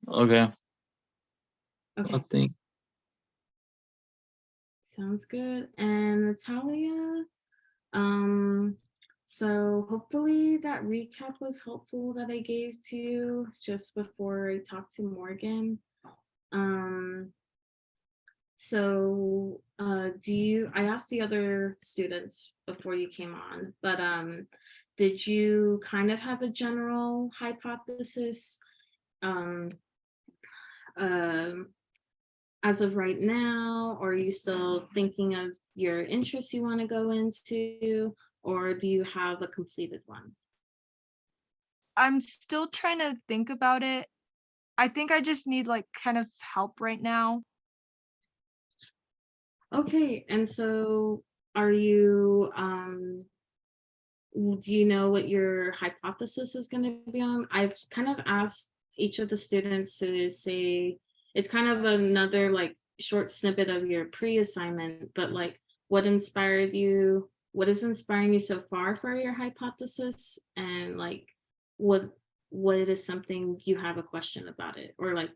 Okay.
Okay,
I think.
sounds good. And Natalia, so hopefully that recap was helpful that I gave to you just before I talked to Morgan. So I asked the other students before you came on, but did you kind of have a general hypothesis um, as of right now, or are you still thinking of your interests you want to go into, or do you have a completed one?
I'm still trying to think about it. I think I just need like kind of help right now.
Okay, and so are you do you know what your hypothesis is going to be on? I've kind of asked each of the students to say, it's kind of another like short snippet of your pre-assignment, but like what inspired you, what is inspiring you so far for your hypothesis, and like what it is something you have a question about it, or like,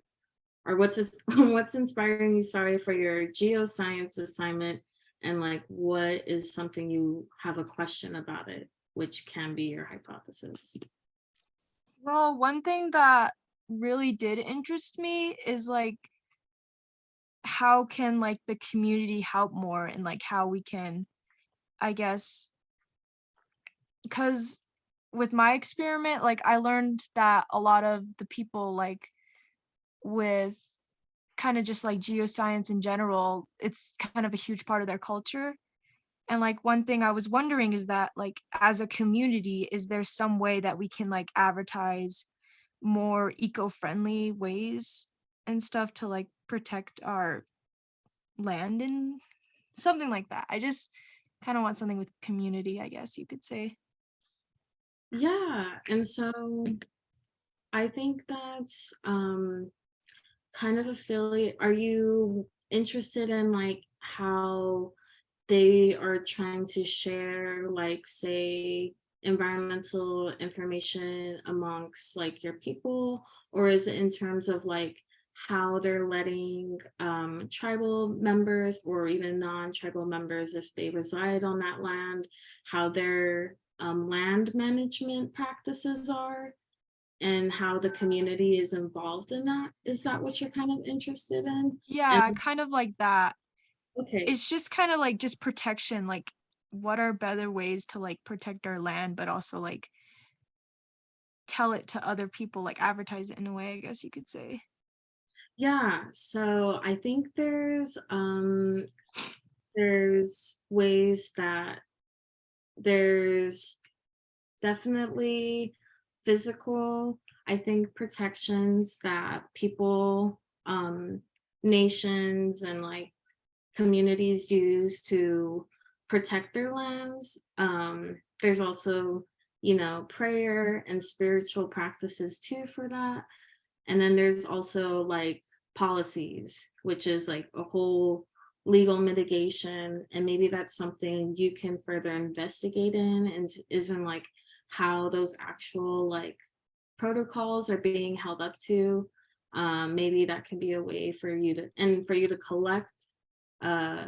or what's what's inspiring you, sorry, for your geoscience assignment, and like what is something you have a question about it, which can be your hypothesis.
Well, one thing that really did interest me is like how can like the community help more, and like how we can, I guess, because with my experiment, like I learned that a lot of the people like with kind of just like geoscience in general, it's kind of a huge part of their culture. And like one thing I was wondering is that like as a community, is there some way that we can like advertise more eco-friendly ways and stuff to like protect our land and something like that? kind of want something with community, I guess you could say.
Yeah, and so I think that's kind of affiliate. Are you interested in like how they are trying to share, like, say, environmental information amongst like your people, or is it in terms of like how they're letting tribal members or even non-tribal members, if they reside on that land, how their land management practices are and how the community is involved in that? Is that what you're kind of interested in?
Yeah,
And
kind of like that.
okay,
It's just kind of like just protection, like what are better ways to like protect our land, but also like tell it to other people, like advertise it in a way, I guess you could say.
yeah, so I think there's ways that there's definitely physical, I think, protections that people, nations and like communities use to protect their lands. There's also, prayer and spiritual practices too for that. And then there's also like policies, which is like a whole legal mitigation. And maybe that's something you can further investigate in, and isn't like how those actual like protocols are being held up to. Maybe that can be a way for you to, and for you to collect, uh,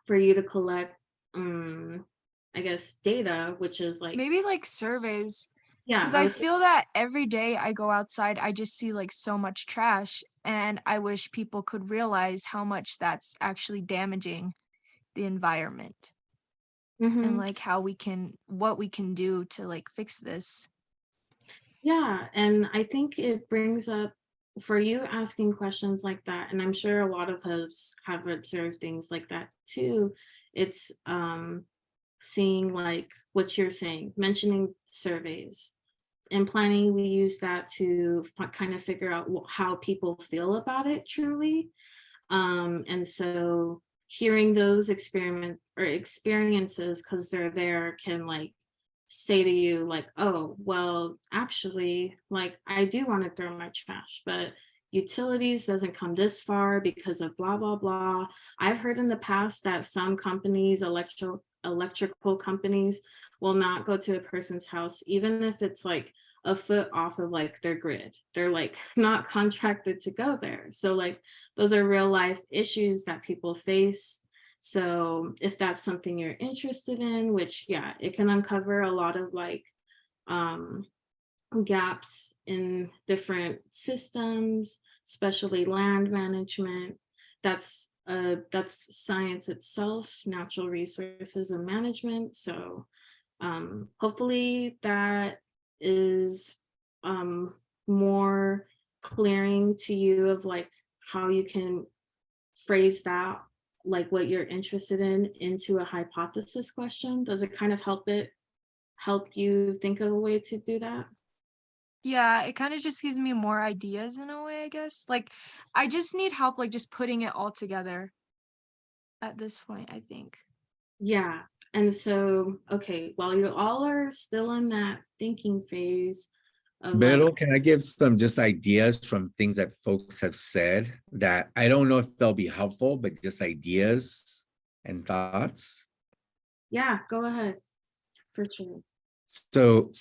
for you to collect, I guess, data, which is like,
Maybe like surveys,
yeah,
because
I
I
was,
feel that every day I go outside, I just see like so much trash, and I wish people could realize how much that's actually damaging the environment and
Mhm.
like what we can do to like fix this.
Yeah, and I think it brings up, for you asking questions like that, and I'm sure a lot of us have observed things like that too. It's seeing like what you're saying, mentioning surveys. In planning, we use that to kind of figure out how people feel about it truly. And so hearing those experiences because they're there can like say to you like, oh, well, actually, like I do want to throw my trash, but utilities doesn't come this far because of blah blah blah. I've heard in the past that some companies, electrical companies, will not go to a person's house even if it's like a foot off of like their grid. They're like not contracted to go there. So like those are real life issues that people face. So if that's something you're interested in, which yeah, it can uncover a lot of like um, gaps in different systems, especially land management. That's science itself, natural resources and management. So hopefully that is more clearing to you of like how you can phrase that, like what you're interested in, into a hypothesis question. Does it kind of help you think of a way to do that?
Yeah, it kind of just gives me more ideas in a way, I guess. Like I just need help like just putting it all together at this point, I think.
Yeah. And so, okay, while you all are still in that thinking phase of like,
Beryl, can I give some just ideas from things that folks have said that I don't know if they'll be helpful, but just ideas and thoughts?
yeah, go ahead, for sure.
So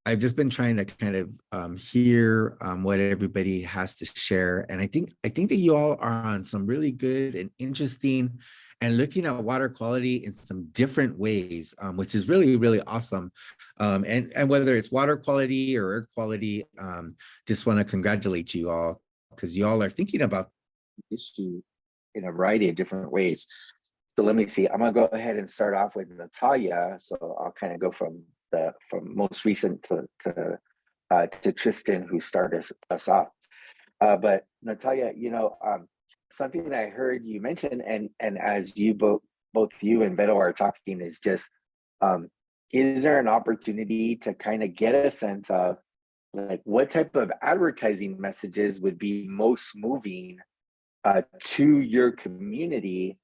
I've just been trying to kind of hear what everybody has to share, and I think that you all are on some really good and interesting, and looking at water quality in some different ways, which is really really awesome. And whether it's water quality or air quality, just want to congratulate you all because you all are thinking about
The issue in a variety of different ways. So let me see. I'm gonna go ahead and start off with Natalia. So I'll kind of go from most recent to Tristan, who started us off. But Natalia, something that I heard you mention, and as you both you and Beto are talking, is just is there an opportunity to kind of get a sense of like what type of advertising messages would be most moving to your community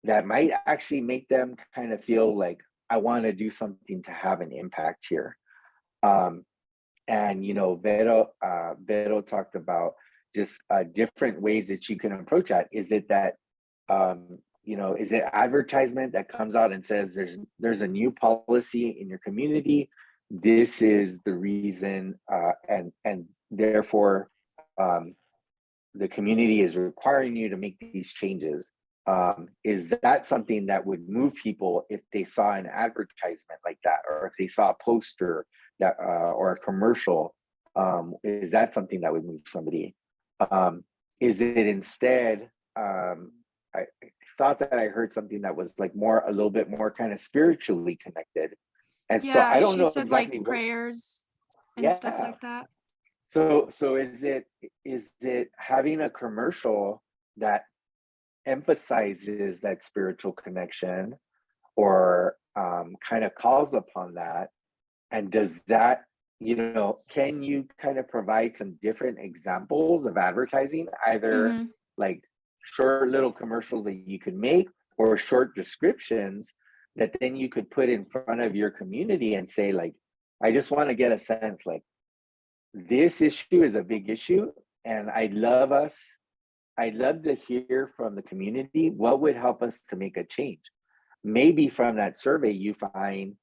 that might actually make them kind of feel like, I want to do something to have an impact here. And Vero talked about just different ways that you can approach that. Is it that is it advertisement that comes out and says there's a new policy in your community, this is the reason, and therefore the community is requiring you to make these changes? Is that something that would move people if they saw an advertisement like that, or if they saw a poster that or a commercial? Is that something that would move somebody? Is it instead? I thought that I heard something that was like a little bit more kind of spiritually connected, and so
Yeah,
I don't
she
know
said
exactly
like
what.
prayers and stuff
Yeah.
like that.
So is it having a commercial that emphasizes that spiritual connection, or kind of calls upon that? And does that, can you kind of provide some different examples of advertising, either
Hmm.
like short little commercials that you could make, or short descriptions that then you could put in front of your community and say, like, I just want to get a sense, like, this issue is a big issue, and I'd love to hear from the community what would help us to make a change. Maybe from that survey, you find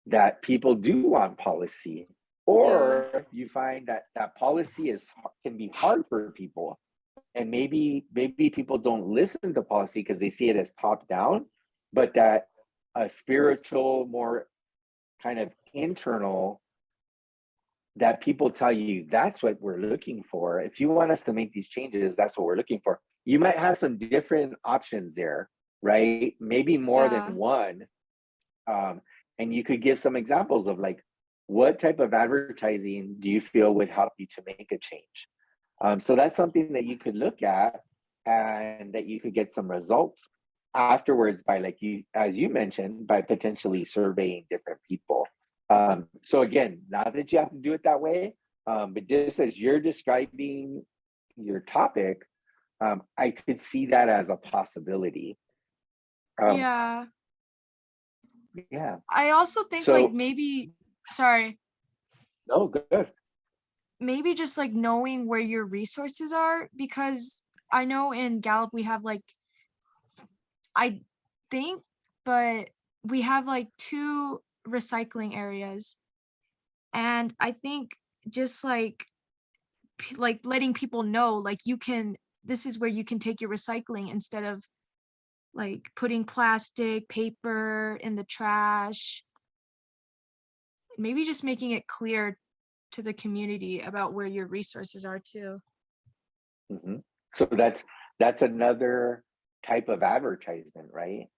that people do want policy,
Yeah.
or you find that that policy can be hard for people, and maybe people don't listen to policy because they see it as top down, but that a spiritual, more kind of internal, that people tell you, that's what we're looking for. If you want us to make these changes, that's what we're looking for. You might have some different options there, right? Maybe more
Yeah.
than one. And you could give some examples of, like, what type of advertising do you feel would help you to make a change? So that's something that you could look at, and that you could get some results afterwards by, like, as you mentioned, by potentially surveying different people. So again, not that you have to do it that way, but just as you're describing your topic, I could see that as a possibility.
Yeah.
Yeah.
I also think
So-
like maybe, sorry,
No, good.
maybe just like knowing where your resources are, because I know in Gallup we have like, I think, but we have like 2 recycling areas. And I think just like letting people know, like, this is where you can take your recycling, instead of like putting plastic, paper in the trash. Maybe just making it clear to the community about where your resources are too.
Mm-hmm. So that's another type of advertisement, right?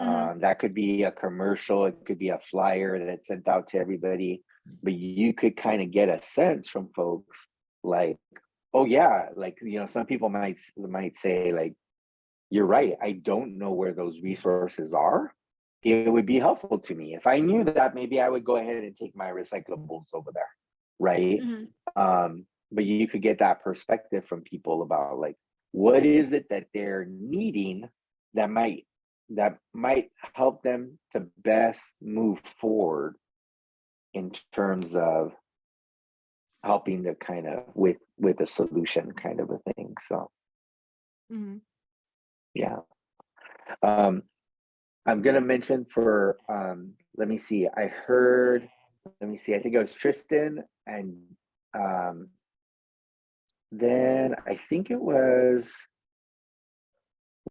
Mhm.
That could be a commercial, it could be a flyer that's sent out to everybody, but you could kind of get a sense from folks, like, oh yeah, like, some people might say, like, you're right, I don't know where those resources are. It would be helpful to me if I knew that. Maybe I would go ahead and take my recyclables over there, right?
Mhm.
But you could get that perspective from people about, like, what is it that they're needing that might help them to best move forward in terms of helping to kind of with a solution kind of a thing. So
Mhm.
yeah. I'm gonna mention for let me see, I think it was Tristan, and then I think it was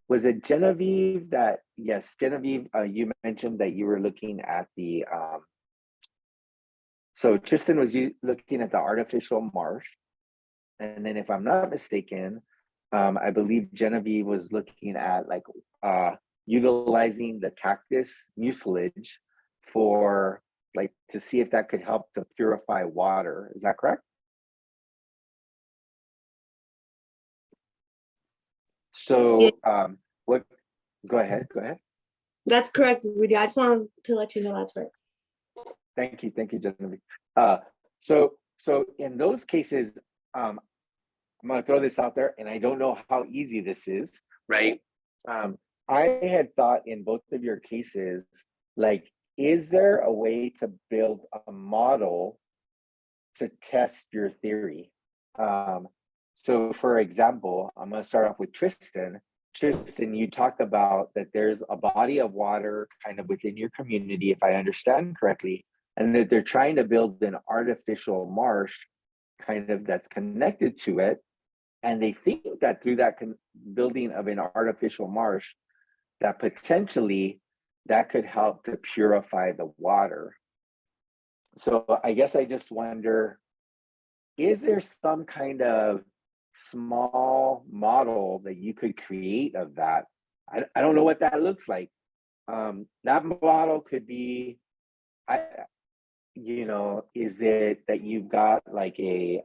it Genevieve? Yes, Genevieve, you mentioned that you were looking at the so Tristan was looking at the artificial marsh, and then if I'm not mistaken, I believe Genevieve was looking at, like, utilizing the cactus mucilage for, like, to see if that could help to purify water. Is that correct? So what go ahead.
That's correct, Rudy. I just wanted to let you know that's right.
Thank you, Genevieve. So in those cases, I'm going to throw this out there, and I don't know how easy this is, right? I had thought in both of your cases, like, is there a way to build a model to test your theory? So for example, I'm going to start off with Tristan. Tristan, you talked about that there's a body of water kind of within your community, if I understand correctly, and that they're trying to build an artificial marsh kind of that's connected to it. And they think that through that building of an artificial marsh, that potentially that could help to purify the water. So I guess I just wonder, is there some kind of small model that you could create of that? I don't know what that looks like. That model could be, is it that you've got like a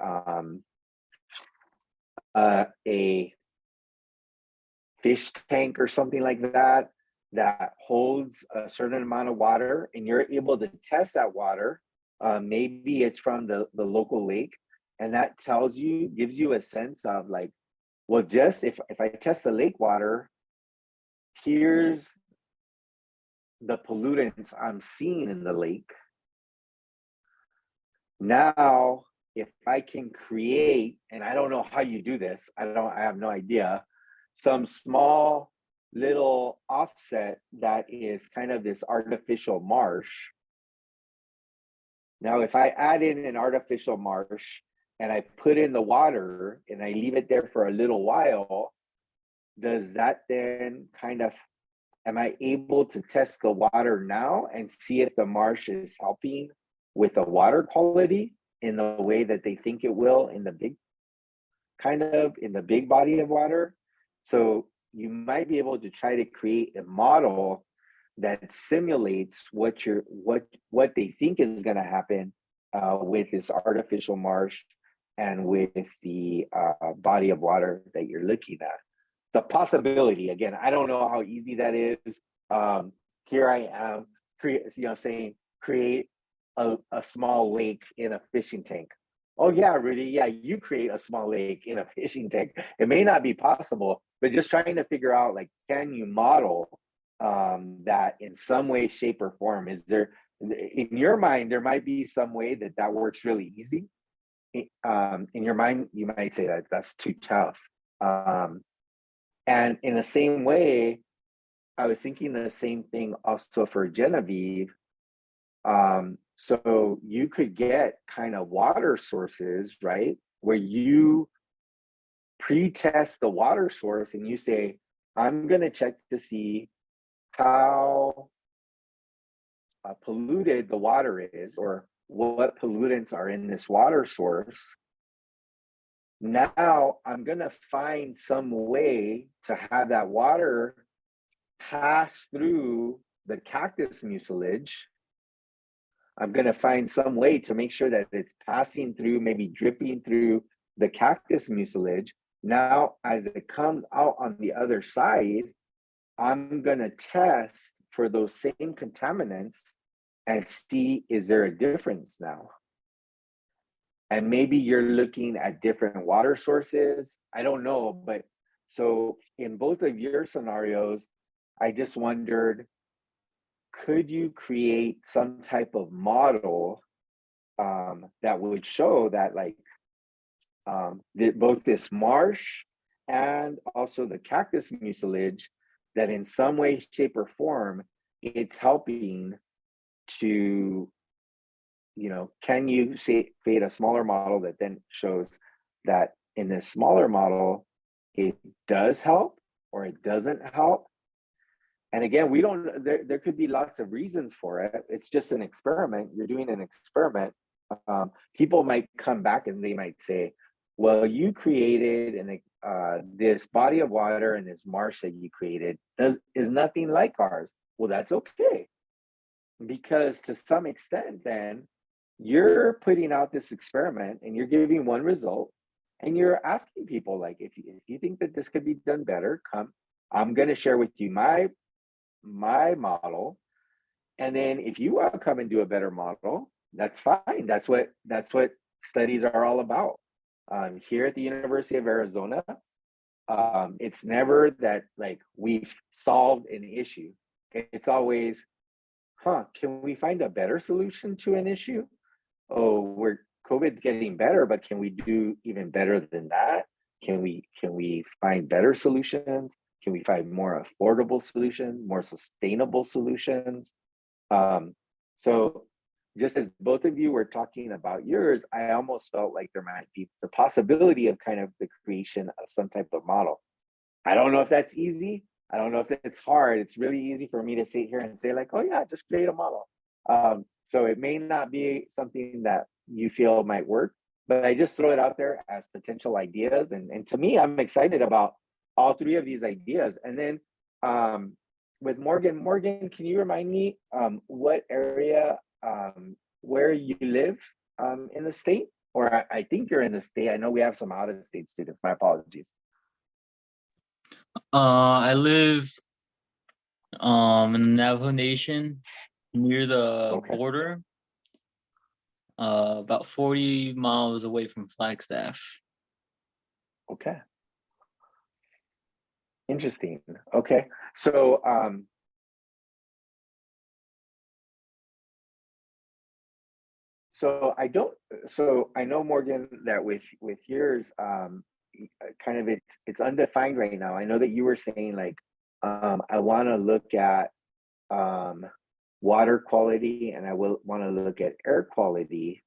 fish tank or something like that that holds a certain amount of water, and you're able to test that water. Maybe it's from the local lake, and that gives you a sense of like, well, just if I test the lake water, here's the pollutants I'm seeing in the lake. Now, if I can create, and I don't know how you do this, I have no idea, some small little offset that is kind of this artificial marsh. Now, if I add in an artificial marsh and I put in the water and I leave it there for a little while, does that then am I able to test the water now and see if the marsh is helping with the water quality in the way that they think it will in the big body of water? So you might be able to try to create a model that simulates what they think is going to happen with this artificial marsh and with the body of water that you're looking at. It's a possibility. Again, I don't know how easy that is. Here I am, saying create a small lake in a fishing tank. Oh yeah, Rudy, yeah, you create a small lake in a fishing tank. It may not be possible, but just trying to figure out, like, can you model that in some way, shape, or form? Is there, in your mind, there might be some way that works really easy. In your mind, you might say that that's too tough. And in the same way, I was thinking the same thing also for Genevieve. So you could get kind of water sources, right, where you pre-test the water source and you say, I'm going to check to see how polluted the water is, or what pollutants are in this water source. Now I'm going to find some way to have that water pass through the cactus mucilage. I'm going to find some way to make sure that it's passing through, maybe dripping through the cactus mucilage. Now, as it comes out on the other side, I'm going to test for those same contaminants and see, is there a difference now? And maybe you're looking at different water sources. I don't know, but so in both of your scenarios, I just wondered, could you create some type of model that would show that, like, both this marsh and also the cactus mucilage, that in some way, shape, or form, it's helping to, can you create a smaller model that then shows that in this smaller model, it does help or it doesn't help? And again, there could be lots of reasons for it. It's just an experiment. You're doing an experiment. People might come back and they might say, well, you created this body of water and this marsh that you created is nothing like ours. Well, that's okay. Because to some extent, then you're putting out this experiment and you're giving one result, and you're asking people, like, if you think that this could be done better, come, I'm going to share with you my model. And then if you want to come and do a better model, that's fine. That's what studies are all about. Here at the University of Arizona, It's never that like we've solved an issue. It's always, can we find a better solution to an issue? Oh, COVID's getting better, but can we do even better than that? Can we find better solutions? Can we find more affordable solutions, more sustainable solutions? So just as both of you were talking about yours, I almost felt like there might be the possibility of kind of the creation of some type of model. I don't know if that's easy. I don't know if it's hard. It's really easy for me to sit here and say like, oh yeah, just create a model. So it may not be something that you feel might work, but I just throw it out there as potential ideas. And to me, I'm excited about all three of these ideas. And then with Morgan, can you remind me what area, where you live in the state? Or I think you're in the state. I know we have some out of state students. My apologies.
I live in the Navajo Nation near the
Okay.
border, about 40 miles away from Flagstaff.
Okay. Interesting. Okay. So I know, Morgan, that with yours, kind of it's undefined right now. I know that you were saying like I want to look at water quality and I will want to look at air quality.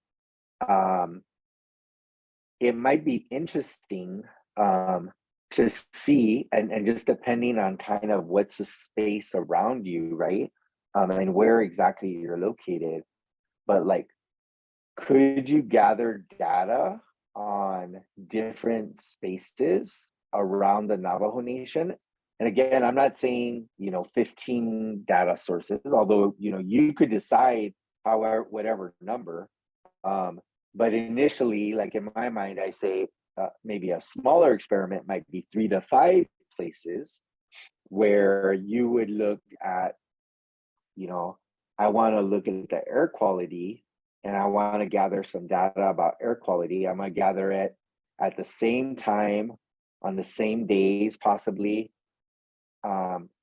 It might be interesting to see, and just depending on kind of what's the space around you, right? And where exactly you're located. But like, could you gather data on different spaces around the Navajo Nation? And again, I'm not saying, 15 data sources, although, you could decide however, whatever number. But initially, like in my mind, I say maybe a smaller experiment might be 3 to 5 places where you would look at, I want to look at the air quality and I want to gather some data about air quality. I'm going to gather it at the same time, on the same days, possibly,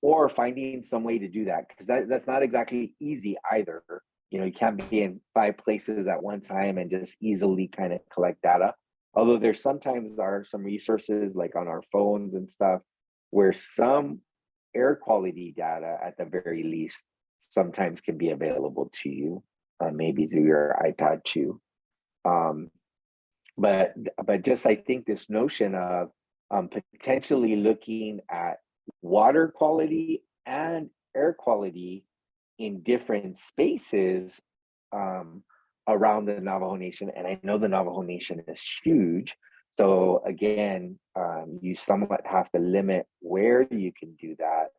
or finding some way to do that, because that's not exactly easy either. You can't be in 5 places at one time and just easily kind of collect data. Although there sometimes are some resources like on our phones and stuff where some air quality data at the very least sometimes can be available to you, maybe through your iPad too. But just I think this notion of potentially looking at water quality and air quality in different spaces around the Navajo Nation. And I know the Navajo Nation is huge. So again, you somewhat have to limit where you can do that.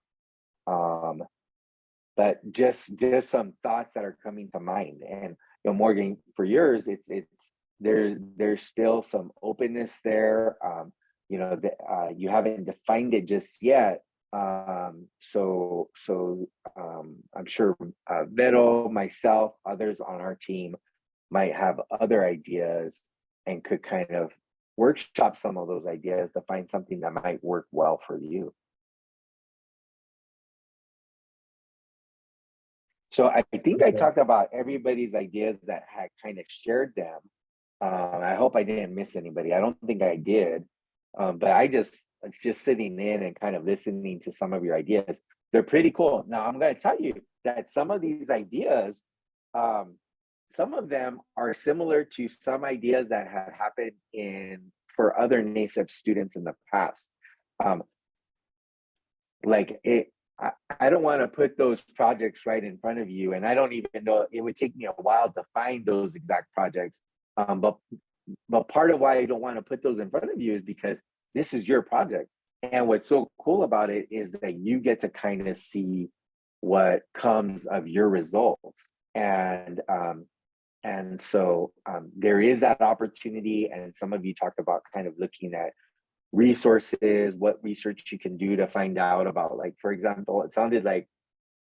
But just some thoughts that are coming to mind. And Morgan, for yours, it's there's still some openness there. You haven't defined it just yet. So I'm sure Vero, myself, others on our team might have other ideas and could kind of workshop some of those ideas to find something that might work well for you. So I think I talked about everybody's ideas that had kind of shared them. I hope I didn't miss anybody. I don't think I did. But it's just sitting in and kind of listening to some of your ideas. They're pretty cool. Now I'm going to tell you that some of these ideas, some of them are similar to some ideas that have happened for other NASEP students in the past. I don't want to put those projects right in front of you, and I don't even know, it would take me a while to find those exact projects. But part of why I don't want to put those in front of you is because this is your project. And what's so cool about it is that you get to kind of see what comes of your results. And so there is that opportunity. And some of you talked about kind of looking at resources, what research you can do to find out about, like, for example, it sounded like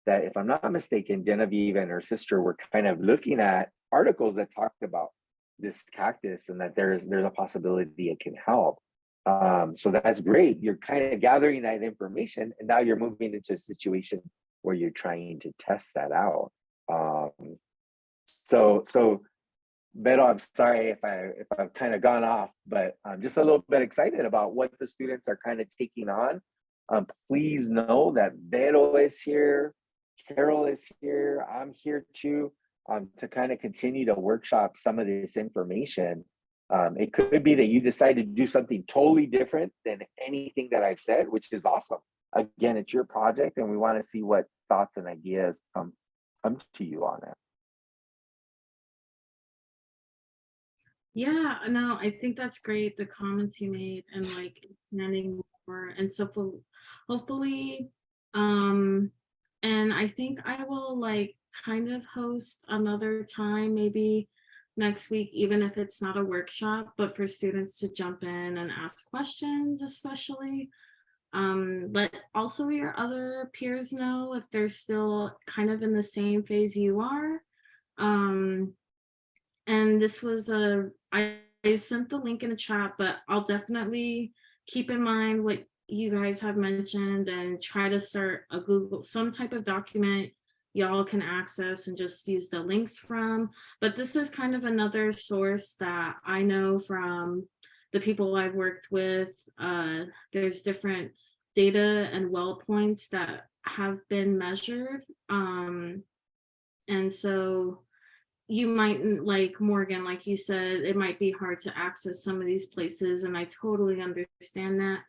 that, if I'm not mistaken, Genevieve and her sister were kind of looking at articles that talked about this cactus and that there's a possibility it can help. So that's great. You're kind of gathering that information, and now you're moving into a situation where you're trying to test that out. So Beto, I'm sorry if I've kind of gone off, but I'm just a little bit excited about what the students are kind of taking on. Please know that Beto is here, Carol is here, I'm here too, to kind of continue to workshop some of this information. It could be that you decide to do something totally different than anything that I've said, which is awesome. Again, it's your project, and we want to see what thoughts and ideas come to you on it.
Yeah, no, I think that's great, the comments you made, and like expanding more, and so hopefully, and I think I will like kind of host another time, maybe next week, even if it's not a workshop, but for students to jump in and ask questions, especially. Let also your other peers know if they're still kind of in the same phase you are. And this was I sent the link in the chat, but I'll definitely keep in mind what you guys have mentioned and try to start a Google, some type of document y'all can access and just use the links from. But this is kind of another source that I know from the people I've worked with. There's different data and well points that have been measured. And so you might, like Morgan, like you said, it might be hard to access some of these places, and I totally understand that.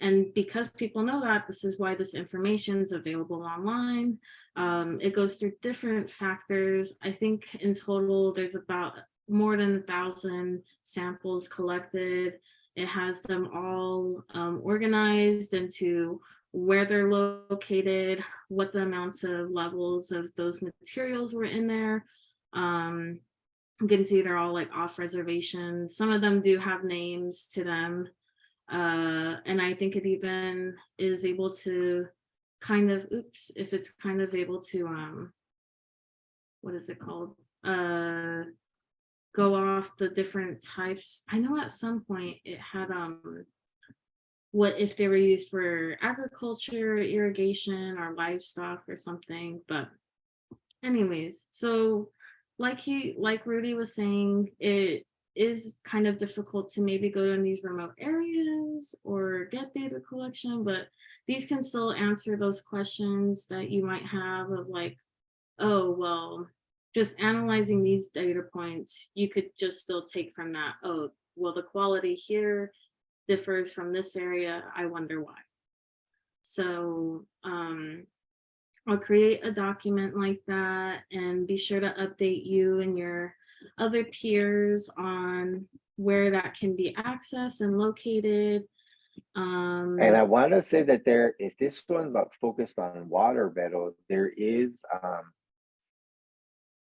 And because people know that, this is why this information is available online. It goes through different factors. I think in total, there's about more than 1,000 samples collected. It has them all organized into where they're located, what the amounts of levels of those materials were in there. You can see they're all like off reservations. Some of them do have names to them. And I think it even is able to kind of, if it's kind of able to, what is it called? Go off the different types. I know at some point it had, what if they were used for agriculture, irrigation, or livestock or something. But anyways, so like Rudy was saying, it is kind of difficult to maybe go in these remote areas or get data collection, but these can still answer those questions that you might have of like, oh, well, just analyzing these data points, you could just still take from that, oh, well, the quality here differs from this area, I wonder why. So I'll create a document like that and be sure to update you and your other peers on where that can be accessed and located.
And I want to say that there, if this one's focused on water, Beto, there is,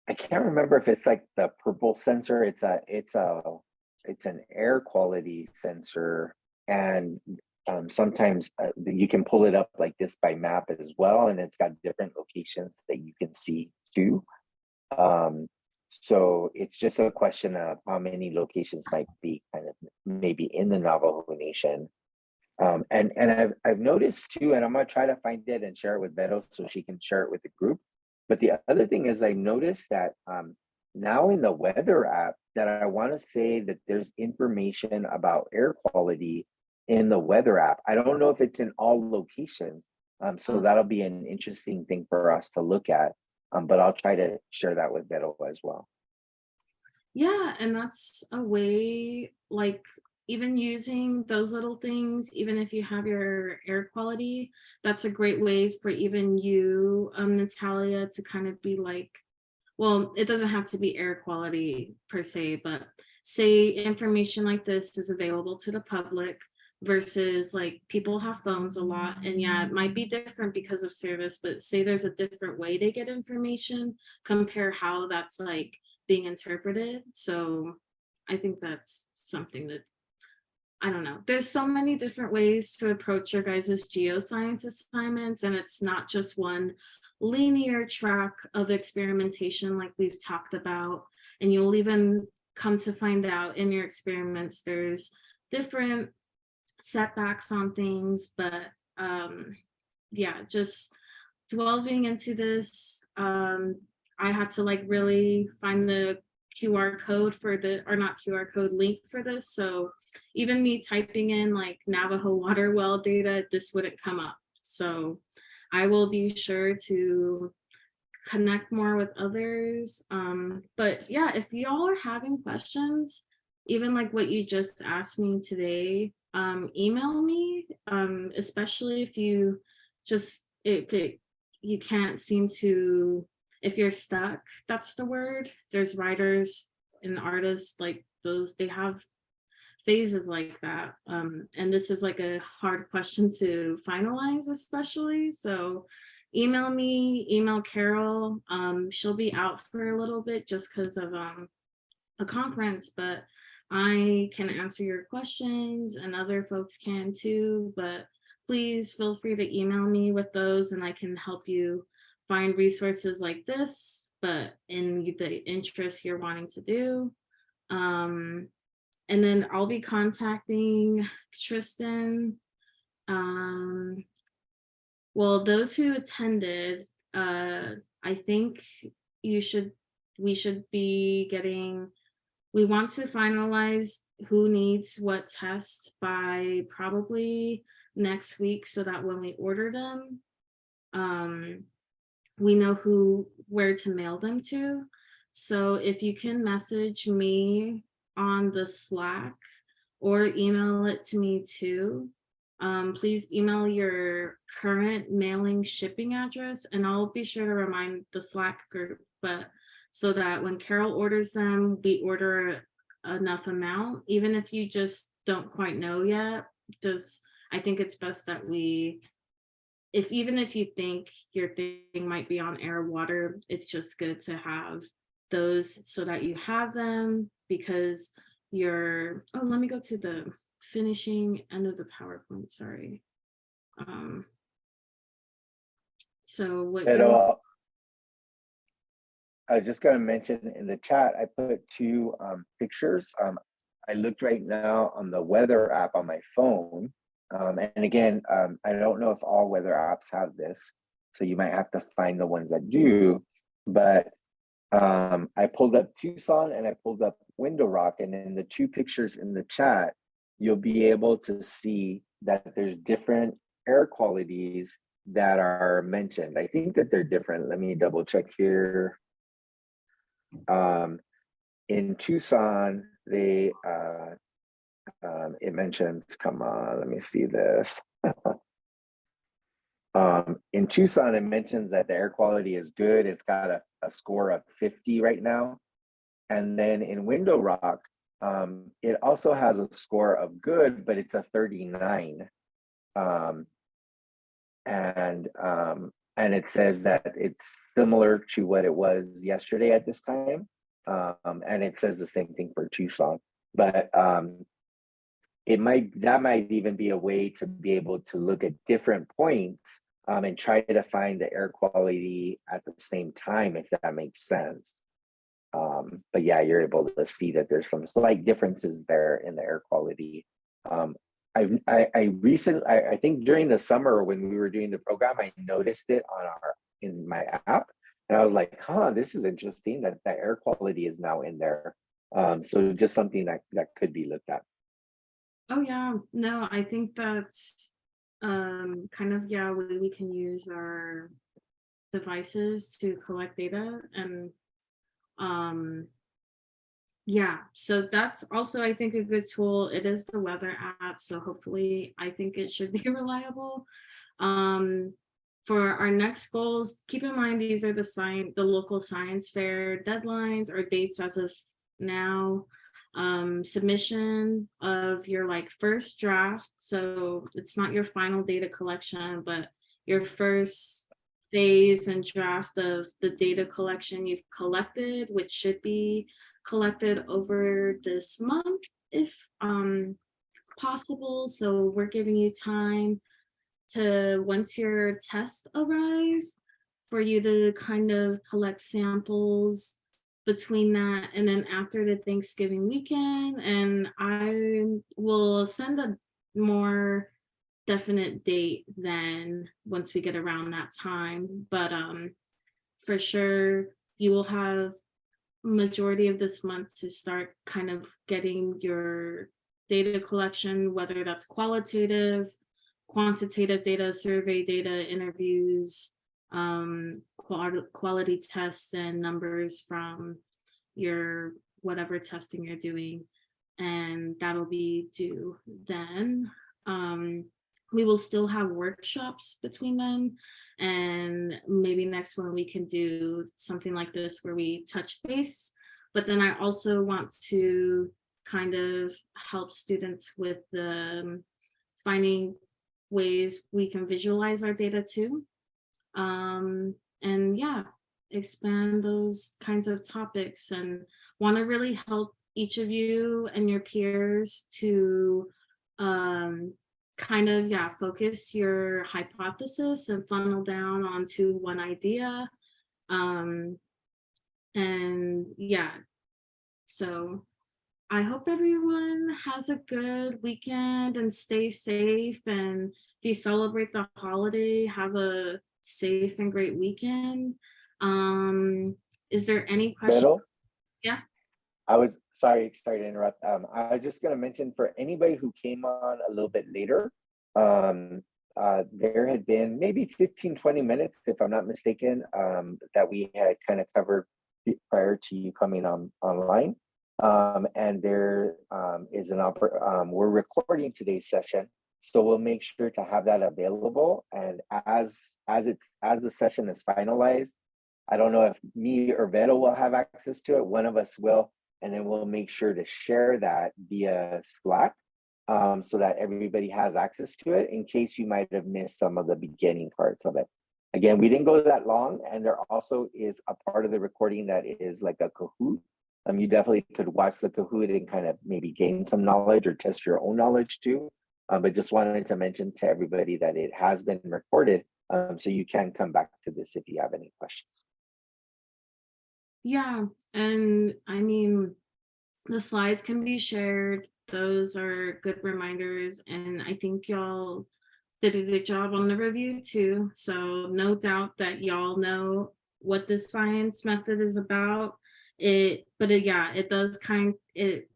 I can't remember if it's like the purple sensor. It's an air quality sensor, and sometimes you can pull it up like this by map as well, and it's got different locations that you can see too. So it's just a question of how many locations might be kind of maybe in the Navajo Nation. And I've noticed too, and I'm gonna try to find it and share it with Beto so she can share it with the group. But the other thing is, I noticed that now in the weather app, that I want to say that there's information about air quality in the weather app. I don't know if it's in all locations, so that'll be an interesting thing for us to look at. But I'll try to share that with Beto as well.
Yeah, and that's a way, like even using those little things, even if you have your air quality, that's a great way for even you, Natalia, to kind of be like, well, it doesn't have to be air quality per se, but say information like this is available to the public versus like people have phones a lot, and yeah, it might be different because of service, but say there's a different way to get information, compare how that's like being interpreted. So I think that's something that, I don't know. There's so many different ways to approach your guys' geoscience assignments, and it's not just one linear track of experimentation like we've talked about. And you'll even come to find out in your experiments, there's different setbacks on things, but yeah, just delving into this, I had to like really find the QR code for the, or not QR code, link for this. So even me typing in like Navajo water well data, this wouldn't come up. So I will be sure to connect more with others. But yeah, if y'all are having questions, even like what you just asked me today, email me, especially if you just, if it, you can't seem to, if you're stuck, that's the word. There's writers and artists like those, they have phases like that. And this is like a hard question to finalize, especially. So email me, email Carol. She'll be out for a little bit just because of a conference, but I can answer your questions and other folks can too. But please feel free to email me with those and I can help you find resources like this, but in the interest you're wanting to do. And then I'll be contacting Tristan. Well, those who attended, I think we should be getting, we want to finalize who needs what test by probably next week so that when we order them, we know where to mail them to. So if you can message me on the Slack or email it to me too, please email your current mailing shipping address and I'll be sure to remind the Slack group, but so that when Carol orders them, we order enough amount, even if you just don't quite know yet. I think it's best that we, even if you think your thing might be on air water, it's just good to have those so that you have them, because you're, oh, let me go to the finishing end of the PowerPoint, sorry. So what
I was just gonna mention in the chat, I put two pictures. I looked right now on the weather app on my phone. And again, I don't know if all weather apps have this, so you might have to find the ones that do, but I pulled up Tucson and I pulled up Window Rock, and in the two pictures in the chat, you'll be able to see that there's different air qualities that are mentioned. I think that they're different. Let me double check here. In Tucson, they it mentions, come on, let me see this. In Tucson, it mentions that the air quality is good. It's got a score of 50 right now. And then in Window Rock, it also has a score of good, but it's a 39. And it says that it's similar to what it was yesterday at this time. And it says the same thing for Tucson, but that might even be a way to be able to look at different points and try to find the air quality at the same time, if that makes sense. But yeah, you're able to see that there's some slight differences there in the air quality. I think during the summer when we were doing the program, I noticed it in my app, and I was like, huh, this is interesting that the air quality is now in there. So just something that could be looked at.
Oh yeah, no, I think that's kind of, yeah, we can use our devices to collect data, and yeah, so that's also, I think, a good tool. It is the weather app, so hopefully I think it should be reliable. For our next goals, keep in mind these are the local science fair deadlines or dates as of now. Submission of your first draft, so it's not your final data collection, but your first phase and draft of the data collection you've collected, which should be collected over this month if possible. So we're giving you time to, once your test arrives, for you to kind of collect samples between that and then after the Thanksgiving weekend, and I will send a more definite date then once we get around that time. But for sure you will have majority of this month to start kind of getting your data collection, whether that's qualitative, quantitative data, survey data, interviews, quality tests and numbers from your whatever testing you're doing, and that'll be due then. We will still have workshops between them, and maybe next one we can do something like this where we touch base. But then I also want to kind of help students with the finding ways we can visualize our data too. And yeah, expand those kinds of topics, and want to really help each of you and your peers to kind of, yeah, focus your hypothesis and funnel down onto one idea. And yeah, so I hope everyone has a good weekend and stay safe. And if you celebrate the holiday, have a safe and great weekend. Is there any questions?
Pero,
Yeah.
I was sorry to interrupt. I was just going to mention for anybody who came on a little bit later, there had been maybe 15-20 minutes, if I'm not mistaken, that we had kind of covered prior to you coming online. And there is an we're recording today's session, so we'll make sure to have that available. And as the session is finalized, I don't know if me or Vero will have access to it. One of us will, and then we'll make sure to share that via Slack, so that everybody has access to it in case you might have missed some of the beginning parts of it. Again, we didn't go that long, and there also is a part of the recording that is like a Kahoot. You definitely could watch the Kahoot and kind of maybe gain some knowledge or test your own knowledge too. But just wanted to mention to everybody that it has been recorded, so you can come back to this if you have any questions.
Yeah, and I mean, the slides can be shared. Those are good reminders, and I think y'all did a good job on the review too. So no doubt that y'all know what this science method is about. Yeah, it does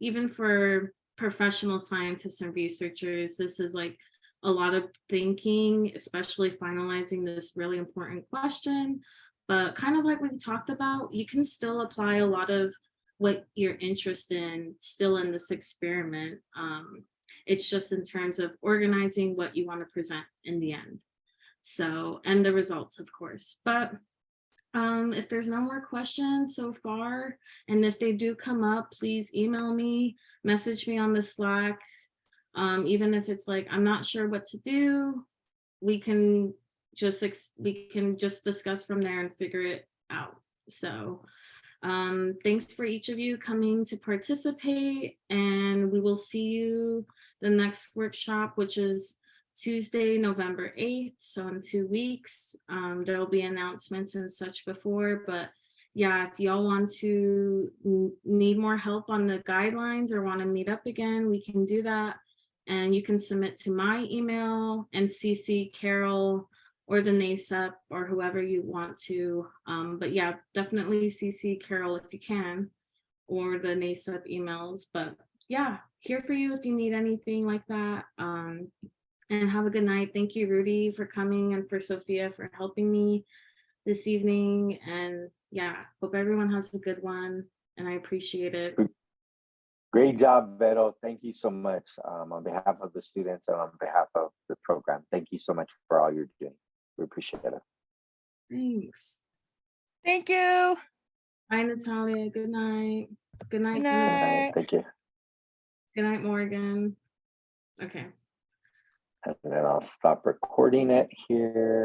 even for professional scientists and researchers, this is like a lot of thinking, especially finalizing this really important question. But kind of like we talked about, you can still apply a lot of what you're interested in still in this experiment. It's just in terms of organizing what you want to present in the end. So, and the results, of course. But if there's no more questions so far, and if they do come up, please email me, message me on the Slack. Even if it's like, I'm not sure what to do, we can just discuss from there and figure it out. So thanks for each of you coming to participate, and we will see you the next workshop, which is Tuesday, November 8th. So in 2 weeks, there will be announcements and such before, but yeah, if y'all want to need more help on the guidelines or want to meet up again, we can do that. And you can submit to my email and CC Carol or the NASEP or whoever you want to. But yeah, definitely CC Carol if you can, or the NASEP emails. But yeah, here for you if you need anything like that. And have a good night. Thank you, Rudy, for coming, and for Sophia for helping me this evening. And yeah, hope everyone has a good one, and I appreciate it.
Great job, Vero. Thank you so much on behalf of the students and on behalf of the program. Thank you so much for all you're doing. We appreciate it.
Thanks.
Thank you.
Bye, Natalia. Good night. Good night.
Good
Good
night.
night. Thank you.
Good night, Morgan. Okay.
And then I'll stop recording it here.